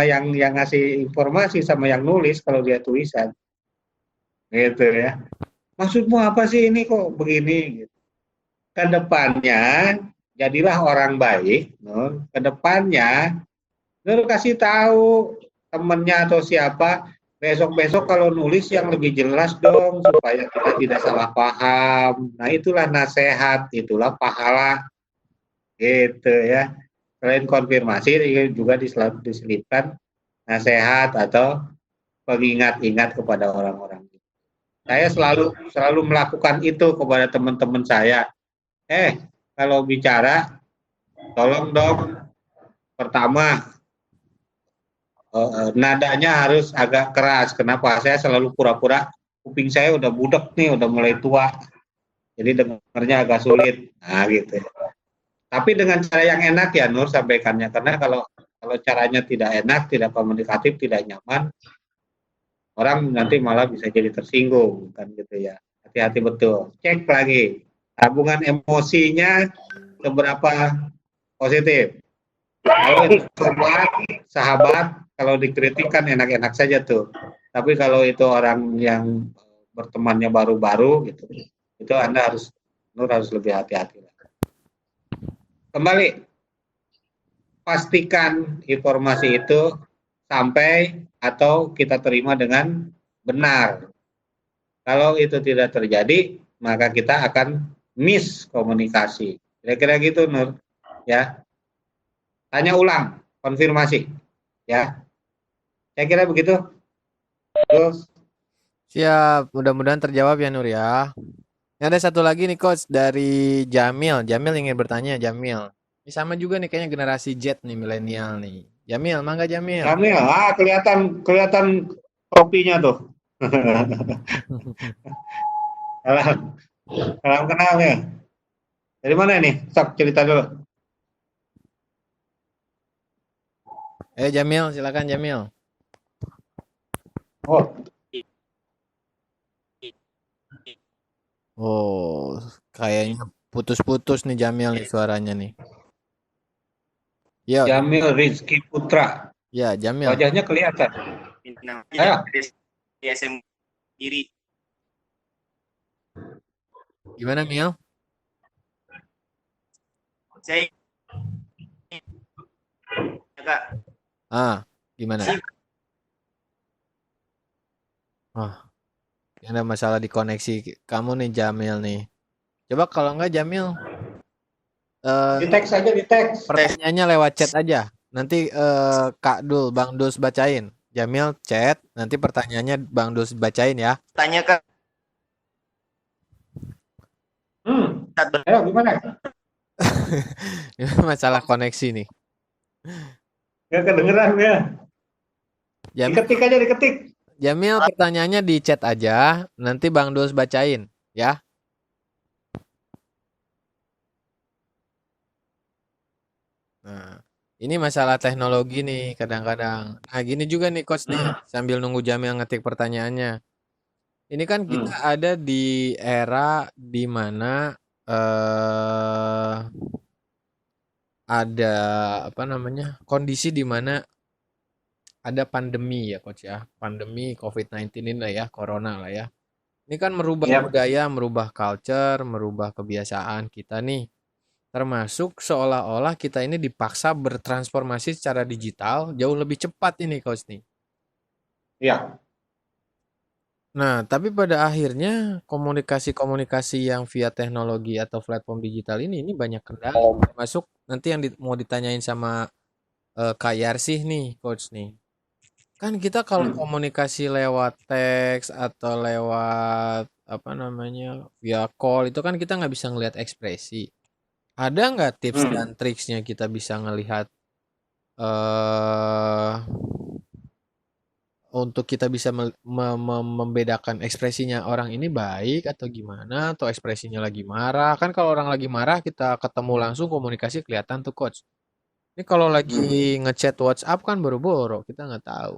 yang ngasih informasi, sama yang nulis kalau dia tulisan. Gitu ya. Maksudmu apa sih ini kok begini gitu. Kedepannya jadilah orang baik, Nur. Kedepannya Nur kasih tahu temennya atau siapa, besok-besok kalau nulis yang lebih jelas dong supaya kita tidak salah paham. Nah, itulah nasihat, itulah pahala gitu ya. Selain konfirmasi juga diselipkan nasihat atau pengingat-ingat kepada orang-orang. Saya selalu melakukan itu kepada teman-teman saya. Kalau bicara tolong dong pertama nadanya harus agak keras. Kenapa? Saya selalu pura-pura kuping saya udah budek nih, udah mulai tua. Jadi dengarnya agak sulit. Nah, gitu. Tapi dengan cara yang enak ya Nur sampaikannya. Karena kalau caranya tidak enak, tidak komunikatif, tidak nyaman, orang nanti malah bisa jadi tersinggung kan gitu ya. Hati-hati betul. Cek lagi tabungan emosinya seberapa positif. Kalau itu sahabat, kalau dikritik kan enak-enak saja tuh. Tapi kalau itu orang yang bertemannya baru-baru gitu, itu Anda harus lebih hati-hati. Kembali, pastikan informasi itu sampai atau kita terima dengan benar. Kalau itu tidak terjadi, maka kita akan miskomunikasi. Kira-kira gitu, Nur. Ya, tanya ulang, konfirmasi. Ya, saya kira begitu. Terus, Siap, mudah-mudahan terjawab ya Nur ya. Ada satu lagi nih coach dari Jamil. Jamil ingin bertanya Jamil. Ini sama juga nih kayaknya generasi Z nih milenial nih. Jamil, mangga Jamil. Jamil, kelihatan topinya tuh. Salam kenal ya. Dari mana ini? Sok cerita dulu. Jamil, silakan Jamil. Oh, kayaknya putus-putus nih Jamil nih suaranya nih. Ya, Jamil Rizky Putra. ya Jamil. Wajahnya kelihatan. Ayo. Di SM kiri. Gimana Mil? Saya Kak. Gimana? Ada masalah di koneksi kamu nih Jamil nih. Coba kalau enggak Jamil Di teks aja, di teks. pertanyaannya lewat chat aja. Nanti Kak Dul, Bang Dus bacain. Jamil chat, nanti pertanyaannya Bang Dus bacain ya. Tanya Kak. Ayo gimana? Masalah koneksi nih. Gak kedengeran ya. Diketik aja, diketik. Jamil pertanyaannya di chat aja, nanti Bang Dus bacain ya. Nah, ini masalah teknologi nih kadang-kadang. Nah, gini juga nih coach nih, sambil nunggu Jamil ngetik pertanyaannya. Ini kan kita ada di era di mana ada kondisi di mana ada pandemi ya coach ya, pandemi COVID-19 ini lah ya, corona lah ya. Ini kan merubah Yap. budaya, merubah culture, merubah kebiasaan kita nih. Termasuk seolah-olah kita ini dipaksa bertransformasi secara digital jauh lebih cepat ini coach nih. Ya. Nah, tapi pada akhirnya komunikasi-komunikasi yang via teknologi atau platform digital ini banyak kendala. Termasuk nanti yang mau ditanyain sama Kak Yarsih nih, coach nih. Kan kita kalau komunikasi lewat teks atau lewat apa namanya via call itu kan kita nggak bisa ngelihat ekspresi. Ada nggak tips dan triksnya kita bisa ngelihat untuk kita bisa membedakan ekspresinya orang ini baik atau gimana, atau ekspresinya lagi marah. Kan kalau orang lagi marah kita ketemu langsung komunikasi kelihatan tuh coach. Ini kalau lagi ngechat WhatsApp kan boro-boro, kita nggak tahu.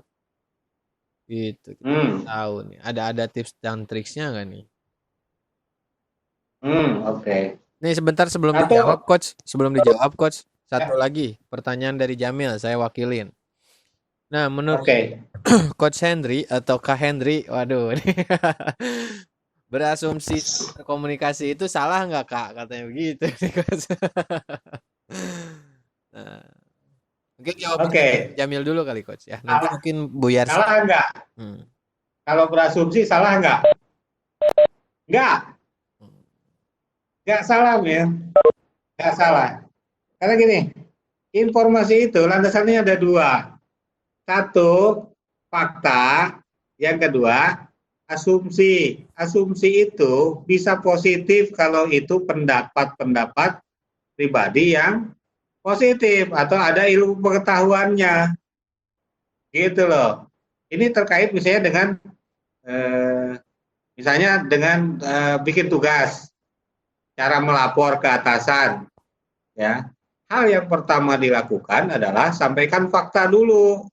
Gitu, kita nggak tahu nih. Ada tips dan triksnya nggak nih? Oke. Nih sebentar sebelum dijawab coach, satu lagi pertanyaan dari Jamil, saya wakilin. Nah, menurut Coach Henry atau Kak Henry, waduh, berasumsi komunikasi itu salah nggak Kak? Katanya begitu. Nah, mungkin jawab Jamil dulu kali Coach ya. Nanti mungkin Bu Yarsi. Salah nggak? Kalau berasumsi salah nggak? Nggak salah ya. Nggak salah. Karena gini, informasi itu landasannya ada dua. Satu, fakta. Yang kedua, asumsi. Asumsi itu bisa positif kalau itu pendapat-pendapat pribadi yang positif atau ada ilmu pengetahuannya. Gitu loh. Ini terkait misalnya dengan bikin tugas, cara melapor ke atasan. Ya. Hal yang pertama dilakukan adalah sampaikan fakta dulu.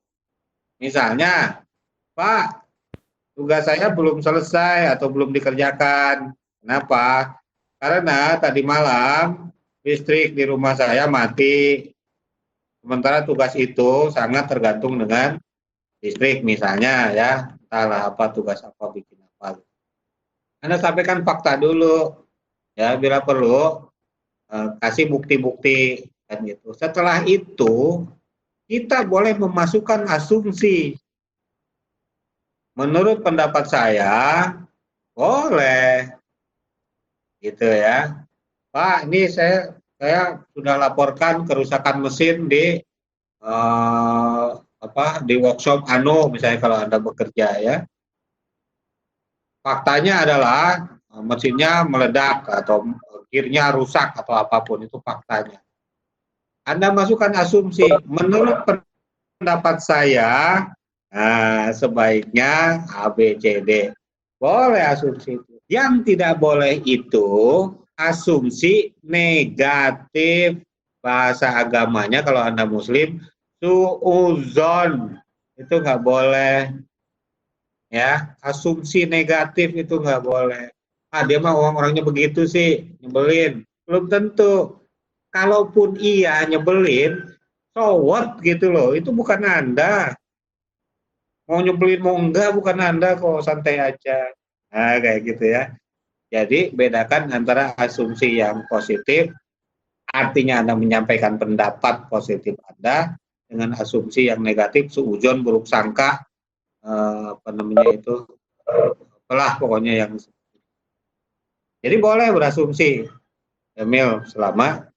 Misalnya, Pak, tugas saya belum selesai atau belum dikerjakan. Kenapa? Karena tadi malam listrik di rumah saya mati. Sementara tugas itu sangat tergantung dengan listrik misalnya ya. Entahlah apa tugas apa, bikin apa. Anda sampaikan fakta dulu. Ya, bila perlu kasih bukti-bukti kan gitu. Setelah itu kita boleh memasukkan asumsi. Menurut pendapat saya, boleh. Gitu ya. Pak, ini saya sudah laporkan kerusakan mesin di di workshop misalnya kalau Anda bekerja ya. Faktanya adalah mesinnya meledak atau gearnya rusak atau apapun, itu faktanya. Anda masukkan asumsi, menurut pendapat saya, sebaiknya A, B, C, D. Boleh asumsi itu. Yang tidak boleh itu asumsi negatif. Bahasa agamanya kalau Anda Muslim, su'uzon. Itu nggak boleh. Ya, asumsi negatif itu nggak boleh. Dia mah orangnya begitu sih, nyebelin. Belum tentu. Kalaupun iya nyebelin, so what gitu loh, itu bukan Anda. Mau nyebelin mau enggak bukan Anda kok, santai aja. Nah, kayak gitu ya. Jadi bedakan antara asumsi yang positif, artinya Anda menyampaikan pendapat positif Anda, dengan asumsi yang negatif, suudzon, buruk sangka, pokoknya yang. Jadi boleh berasumsi, Emil, selama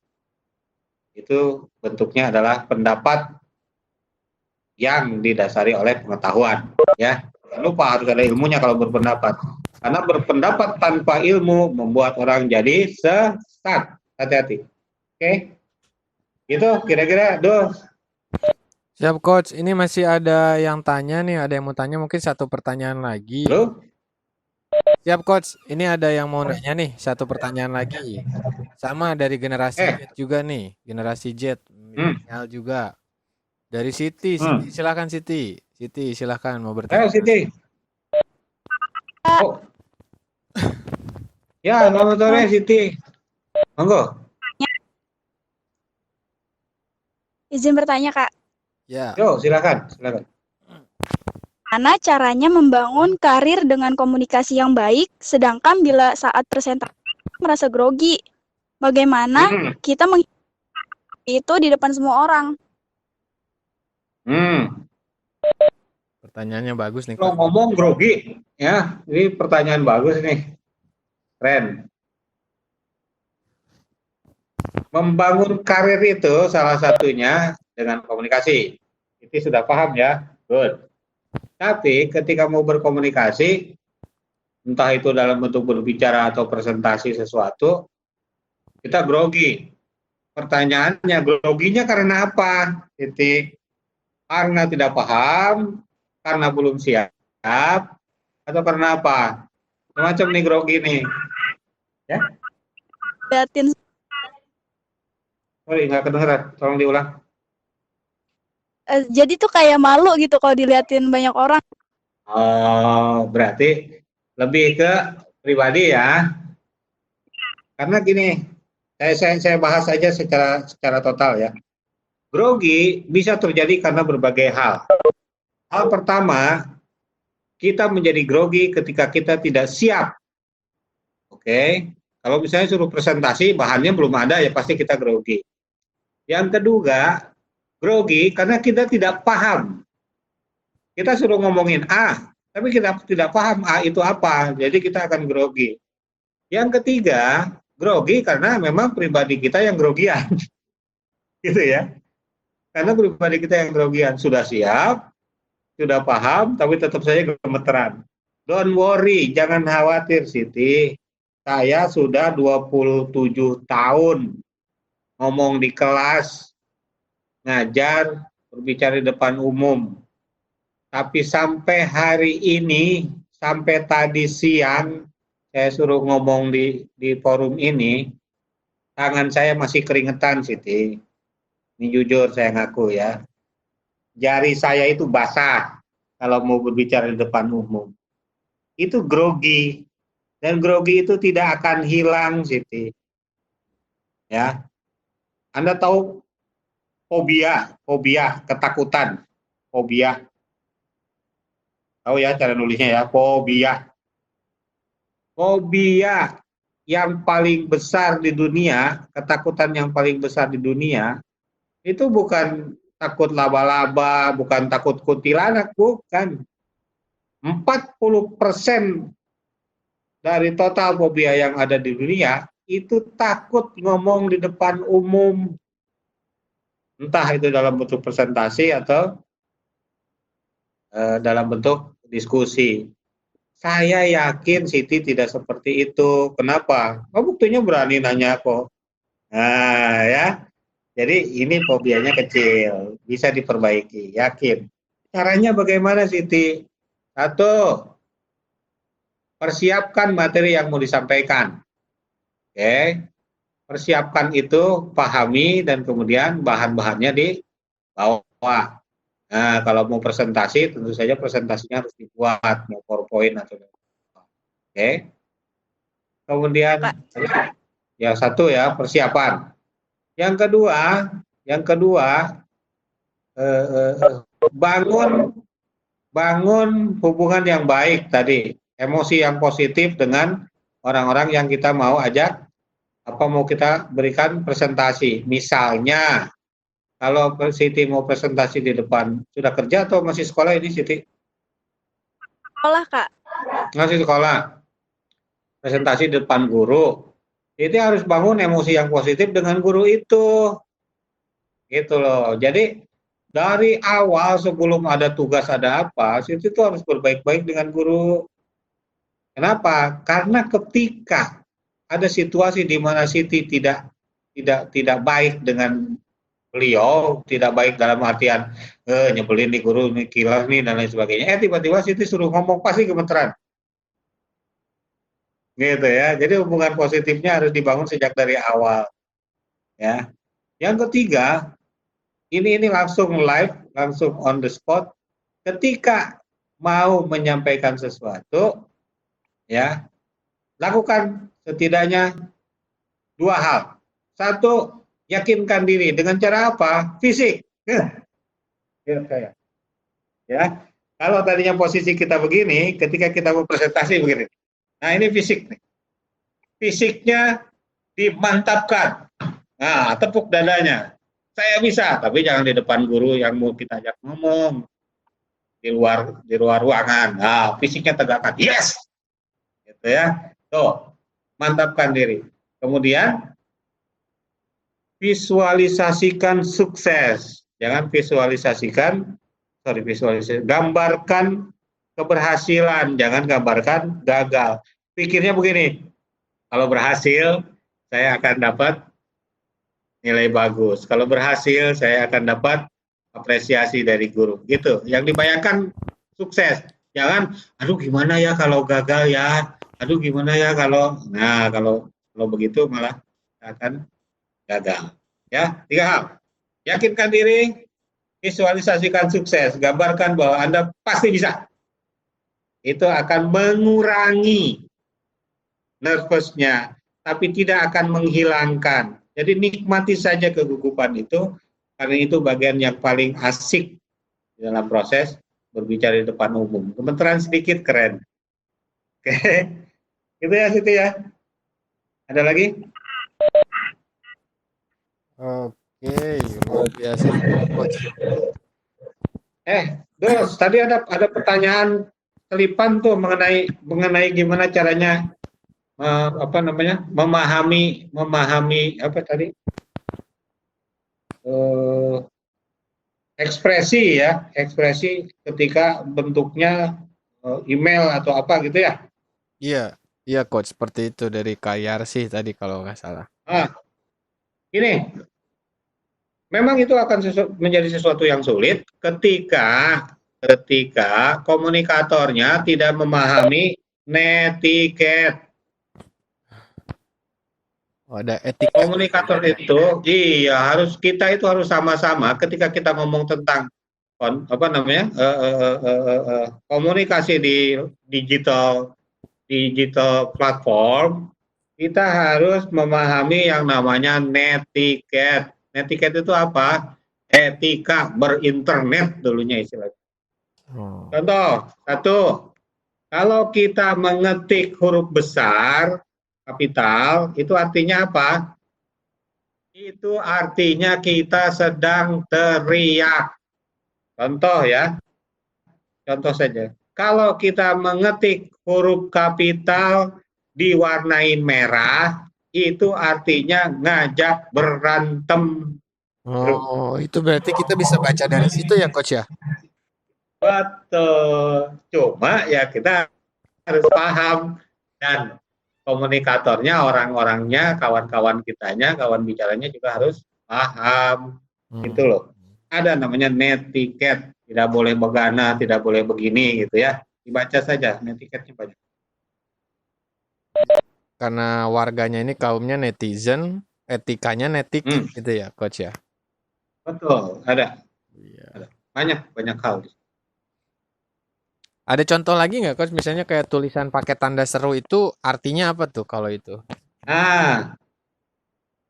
itu bentuknya adalah pendapat yang didasari oleh pengetahuan, ya. Jangan lupa harus ada ilmunya kalau berpendapat. Karena berpendapat tanpa ilmu membuat orang jadi sesat. Hati-hati. Oke. Itu kira-kira, Siap coach, ini masih ada yang tanya nih, ada yang mau tanya, mungkin satu pertanyaan lagi. Halo? Siap coach, ini ada yang mau nanya nih, satu pertanyaan lagi. Sama dari generasi Z juga nih, generasi Z, milenial juga. Dari Siti, silakan Siti. Siti, silakan mau bertanya. Siti. Oh. Ya, selamat sore Siti. Monggo. Izin bertanya, Kak. Ya. Yo, silakan. Mana caranya membangun karir dengan komunikasi yang baik, sedangkan bila saat presentasi merasa grogi, bagaimana kita itu di depan semua orang? Pertanyaannya bagus nih, Kalau Kak. ngomong grogi, ya, ini pertanyaan bagus nih, keren. Membangun karir itu salah satunya dengan komunikasi. Itu sudah paham ya, good. Tapi ketika mau berkomunikasi, entah itu dalam bentuk berbicara atau presentasi sesuatu, kita grogi. Pertanyaannya, groginya karena apa? Titik. Karena tidak paham, karena belum siap, atau karena apa? Semacam nih grogi nih. Ya? Liatin, Sorry, nggak kedengeran. Tolong diulang. jadi tuh kayak malu gitu kalau diliatin banyak orang. Oh, berarti lebih ke pribadi ya. Karena gini, saya bahas aja secara total ya. Grogi bisa terjadi karena berbagai hal. Hal pertama, kita menjadi grogi ketika kita tidak siap. Oke, kalau misalnya suruh presentasi, bahannya belum ada, ya pasti kita grogi. Yang kedua, grogi karena kita tidak paham. Kita suruh ngomongin A, tapi kita tidak paham A itu apa, jadi kita akan grogi. Yang ketiga, grogi karena memang pribadi kita yang grogian. Gitu ya. Karena pribadi kita yang grogian, sudah siap, sudah paham, tapi tetap saja gemeteran. Don't worry, jangan khawatir Siti. Saya sudah 27 tahun ngomong di kelas, ngajar, berbicara di depan umum. Tapi sampai hari ini, sampai tadi siang, saya suruh ngomong di forum ini, tangan saya masih keringetan Siti. Ini jujur saya ngaku ya. Jari saya itu basah kalau mau berbicara di depan umum. Itu grogi. Dan grogi itu tidak akan hilang, Siti. Ya. Anda tahu fobia, ketakutan. Fobia. Tahu ya cara nulisnya ya, fobia. Fobia yang paling besar di dunia, ketakutan yang paling besar di dunia, itu bukan takut laba-laba, bukan takut kuntilanak, bukan. 40% dari total fobia yang ada di dunia itu takut ngomong di depan umum, entah itu dalam bentuk presentasi atau dalam bentuk diskusi. Saya yakin Siti tidak seperti itu. Kenapa? Oh, buktinya berani nanya kok. Nah, ya. Jadi ini fobianya kecil, bisa diperbaiki, yakin. Caranya bagaimana Siti? Satu, persiapkan materi yang mau disampaikan. Oke, persiapkan itu, pahami, dan kemudian bahan-bahannya dibawa. Nah, kalau mau presentasi, tentu saja presentasinya harus dibuat, mau PowerPoint atau oke. Kemudian, ya satu ya, persiapan. Yang kedua, bangun hubungan yang baik tadi, emosi yang positif dengan orang-orang yang kita mau ajak, mau kita berikan presentasi. Misalnya, kalau Siti mau presentasi di depan, sudah kerja atau masih sekolah ini Siti? Sekolah, Kak. Masih sekolah. Presentasi di depan guru. Itu harus bangun emosi yang positif dengan guru itu. Gitu loh. Jadi dari awal sebelum ada tugas ada apa, Siti itu harus berbaik-baik dengan guru. Kenapa? Karena ketika ada situasi di mana Siti tidak baik dengan beliau, tidak baik dalam artian nyebelin nih guru, nih killer nih dan lain sebagainya. Tiba-tiba Siti suruh ngomong pasti gemeteran. Gitu ya. Jadi hubungan positifnya harus dibangun sejak dari awal. Ya. Yang ketiga, ini langsung live, langsung on the spot. Ketika mau menyampaikan sesuatu, ya, lakukan setidaknya 2 hal. Satu, yakinkan diri dengan cara apa? Fisik. Ya. Kalau tadinya posisi kita begini, ketika kita mau presentasi begini. Nah, ini fisik nih. Fisiknya dimantapkan. Nah, tepuk dadanya. Saya bisa, tapi jangan di depan guru yang mau kita ajak ngomong. Di luar ruangan. Nah, fisiknya tegakkan. Yes. Gitu ya. Tuh, mantapkan diri. Kemudian visualisasikan sukses. Jangan gambarkan keberhasilan, jangan gambarkan gagal. Pikirnya begini, kalau berhasil saya akan dapat nilai bagus. Kalau berhasil saya akan dapat apresiasi dari guru. Gitu. Yang dibayangkan sukses. Jangan, aduh gimana ya kalau gagal ya. Aduh gimana ya kalau, nah kalau begitu malah akan gagal. Ya, 3 hal. Yakinkan diri, visualisasikan sukses, gambarkan bahwa Anda pasti bisa. Itu akan mengurangi nervousnya, tapi tidak akan menghilangkan. Jadi nikmati saja kegugupan itu, karena itu bagian yang paling asik dalam proses berbicara di depan umum. Gemeteran sedikit keren. Oke, gitu ya Siti ya. Ada lagi? Oke, luar biasa, Coach. Terus tadi ada pertanyaan selipan tuh mengenai gimana caranya memahami apa tadi ekspresi ketika bentuknya email atau apa gitu ya. Iya Coach, seperti itu dari KYRC tadi kalau nggak salah. Ini memang itu akan menjadi sesuatu yang sulit ketika komunikatornya tidak memahami netiquette. Ada etika. Komunikator itu, kita harus sama-sama ketika kita ngomong tentang komunikasi di digital platform, kita harus memahami yang namanya netiquette. Netiquette itu apa? Etika berinternet dulunya istilahnya. Contoh, 1, kalau kita mengetik huruf besar, kapital, itu artinya apa? Itu artinya kita sedang teriak. Contoh ya, contoh saja. Kalau kita mengetik huruf kapital diwarnain merah, itu artinya ngajak berantem. Oh, itu berarti kita bisa baca dari situ ya Coach ya? Betul. Cuma ya kita harus paham dan komunikatornya, orang-orangnya, kawan-kawan kitanya, kawan bicaranya juga harus paham. Gitu loh. Ada namanya netiquette, tidak boleh begana, tidak boleh begini gitu ya. Dibaca saja netiquette-nya banyak. Karena warganya ini kaumnya netizen, etikanya netiquette gitu ya Coach ya. Betul, ada. Iya. Banyak hal. Ada contoh lagi nggak Coach? Misalnya kayak tulisan pakai tanda seru itu artinya apa tuh kalau itu? Nah,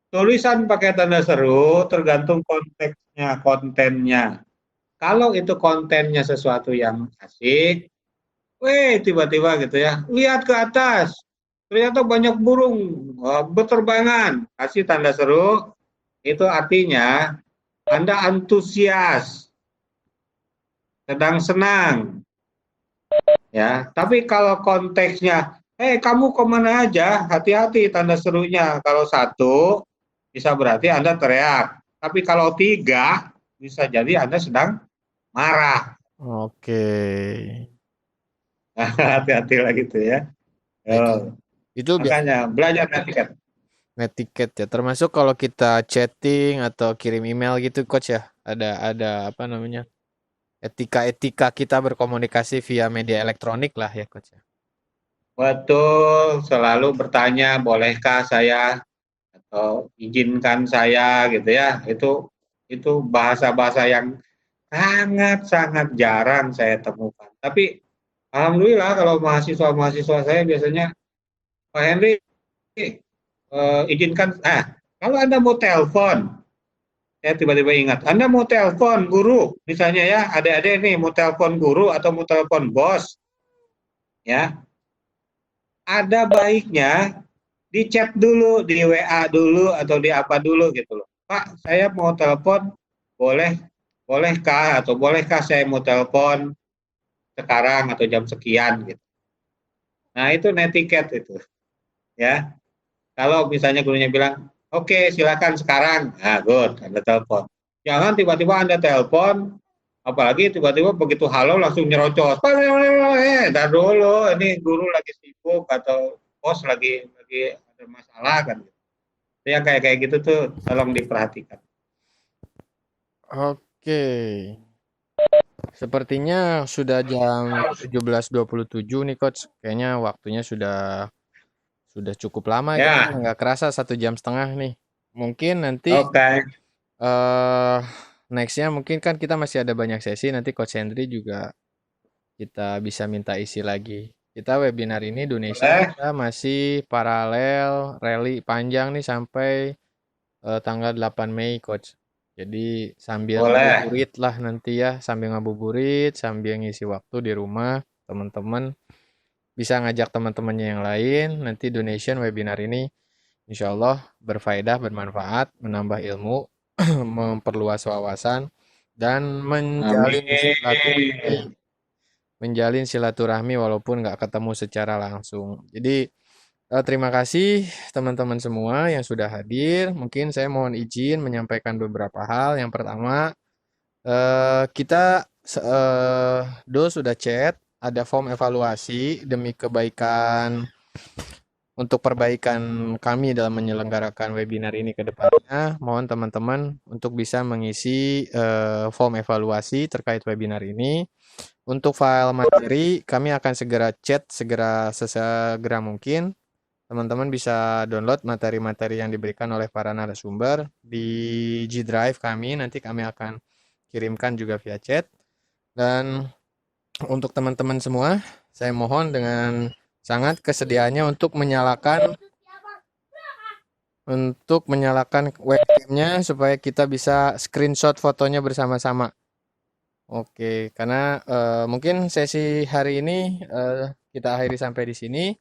tulisan pakai tanda seru tergantung konteksnya, kontennya. Kalau itu kontennya sesuatu yang asik, tiba-tiba gitu ya, lihat ke atas, ternyata banyak burung berterbangan, kasih tanda seru, itu artinya Anda antusias, sedang senang. Ya, tapi kalau konteksnya, kamu kemana aja, hati-hati tanda serunya. Kalau 1, bisa berarti Anda teriak. Tapi kalau 3, bisa jadi Anda sedang marah. Oke. Hati-hati lah gitu ya. Itu makanya belajar netiquette. Netiquette ya, termasuk kalau kita chatting atau kirim email gitu Coach ya. Ada apa namanya? Etika kita berkomunikasi via media elektronik lah ya Coach ya. Betul, selalu bertanya bolehkah saya atau izinkan saya gitu ya. Itu bahasa-bahasa yang sangat jarang saya temukan. Tapi alhamdulillah kalau mahasiswa saya biasanya, Pak Henry izinkan, kalau Anda mau telepon saya tiba-tiba ingat, Anda mau telepon guru, misalnya ya, adik-adik nih mau telepon guru atau mau telepon bos, ya, ada baiknya di chat dulu, di WA dulu atau di apa dulu gitu loh. Pak, saya mau telepon, bolehkah atau bolehkah saya mau telepon sekarang atau jam sekian gitu. Nah, itu netiquette itu, ya. Kalau misalnya gurunya bilang, oke, silakan sekarang. Nah, good, Anda telepon. Jangan tiba-tiba Anda telepon, apalagi tiba-tiba begitu halo langsung nyerocos. Dar dulu, ini guru lagi sibuk atau bos lagi ada masalah kan. Yang kayak gitu tuh tolong diperhatikan. Oke. Sepertinya sudah jam 17.27 nih Coach. Kayaknya waktunya sudah cukup lama Ya, ya. Nggak kerasa 1,5 jam nih. Mungkin nanti oke. nextnya mungkin kan kita masih ada banyak sesi. Nanti Coach Henry juga kita bisa minta isi lagi. Kita webinar ini Indonesia Boleh. kita masih paralel rally panjang nih sampai tanggal 8 Mei Coach. Jadi sambil Boleh. ngabuburit lah nanti ya, sambil ngabuburit, sambil ngisi waktu di rumah, teman-teman bisa ngajak teman-temannya yang lain. Nanti donation webinar ini insya Allah berfaedah, bermanfaat, menambah ilmu, memperluas wawasan, dan menjalin silaturahmi walaupun nggak ketemu secara langsung. Jadi terima kasih teman-teman semua yang sudah hadir. Mungkin saya mohon izin menyampaikan beberapa hal. Yang pertama, kita Do sudah chat, ada form evaluasi demi kebaikan untuk perbaikan kami dalam menyelenggarakan webinar ini ke depannya. Mohon teman-teman untuk bisa mengisi form evaluasi terkait webinar ini. Untuk file materi, kami akan segera chat sesegera mungkin. Teman-teman bisa download materi-materi yang diberikan oleh para narasumber di G Drive kami. Nanti kami akan kirimkan juga via chat. Dan untuk teman-teman semua, saya mohon dengan sangat kesediaannya untuk menyalakan webcamnya supaya kita bisa screenshot fotonya bersama-sama. Oke, karena mungkin sesi hari ini kita akhiri sampai di sini.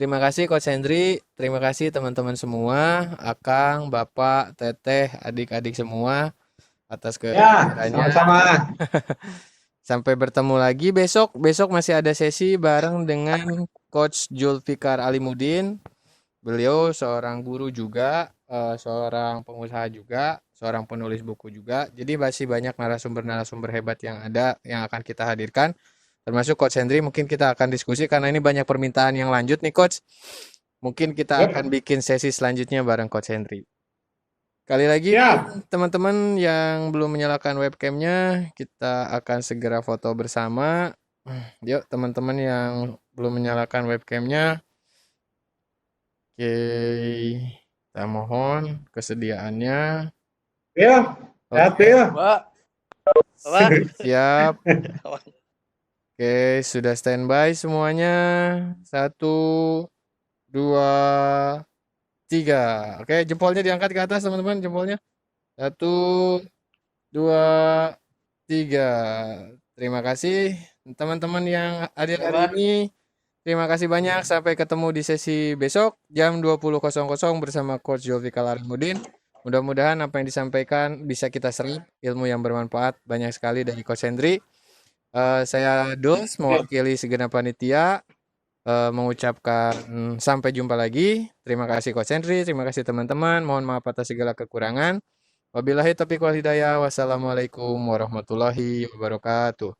Terima kasih Coach Henry, terima kasih teman-teman semua, Akang, Bapak, Teteh, adik-adik semua atas kehadirannya. Sama-sama. Sampai bertemu lagi besok. Besok masih ada sesi bareng dengan Coach Julfikar Alimudin. Beliau seorang guru juga, seorang pengusaha juga, seorang penulis buku juga. Jadi masih banyak narasumber-narasumber hebat yang ada yang akan kita hadirkan. Termasuk Coach Henry, mungkin kita akan diskusi karena ini banyak permintaan yang lanjut nih Coach. Mungkin kita akan bikin sesi selanjutnya bareng Coach Henry. Kali lagi teman-teman yang belum menyalakan webcamnya, kita akan segera foto bersama. Yuk teman-teman yang belum menyalakan webcamnya. Oke, kita mohon kesediaannya. Ya, Pak. Siap. Oke, sudah standby semuanya. 1, 2, 3. Oke, jempolnya diangkat ke atas teman-teman, jempolnya. 1, 2, 3. Terima kasih teman-teman yang hadir hari ini. Terima kasih banyak. Sampai ketemu di sesi besok jam 20.00 bersama Coach Julfikar Alimudin. Mudah-mudahan apa yang disampaikan bisa kita serap ilmu yang bermanfaat banyak sekali dari Coach Henry. Saya Dos mewakili segenap panitia mengucapkan sampai jumpa lagi. Terima kasih Coach Henry, terima kasih teman-teman. Mohon maaf atas segala kekurangan. Wabillahi taufiq wal hidayah. Wassalamualaikum warahmatullahi wabarakatuh.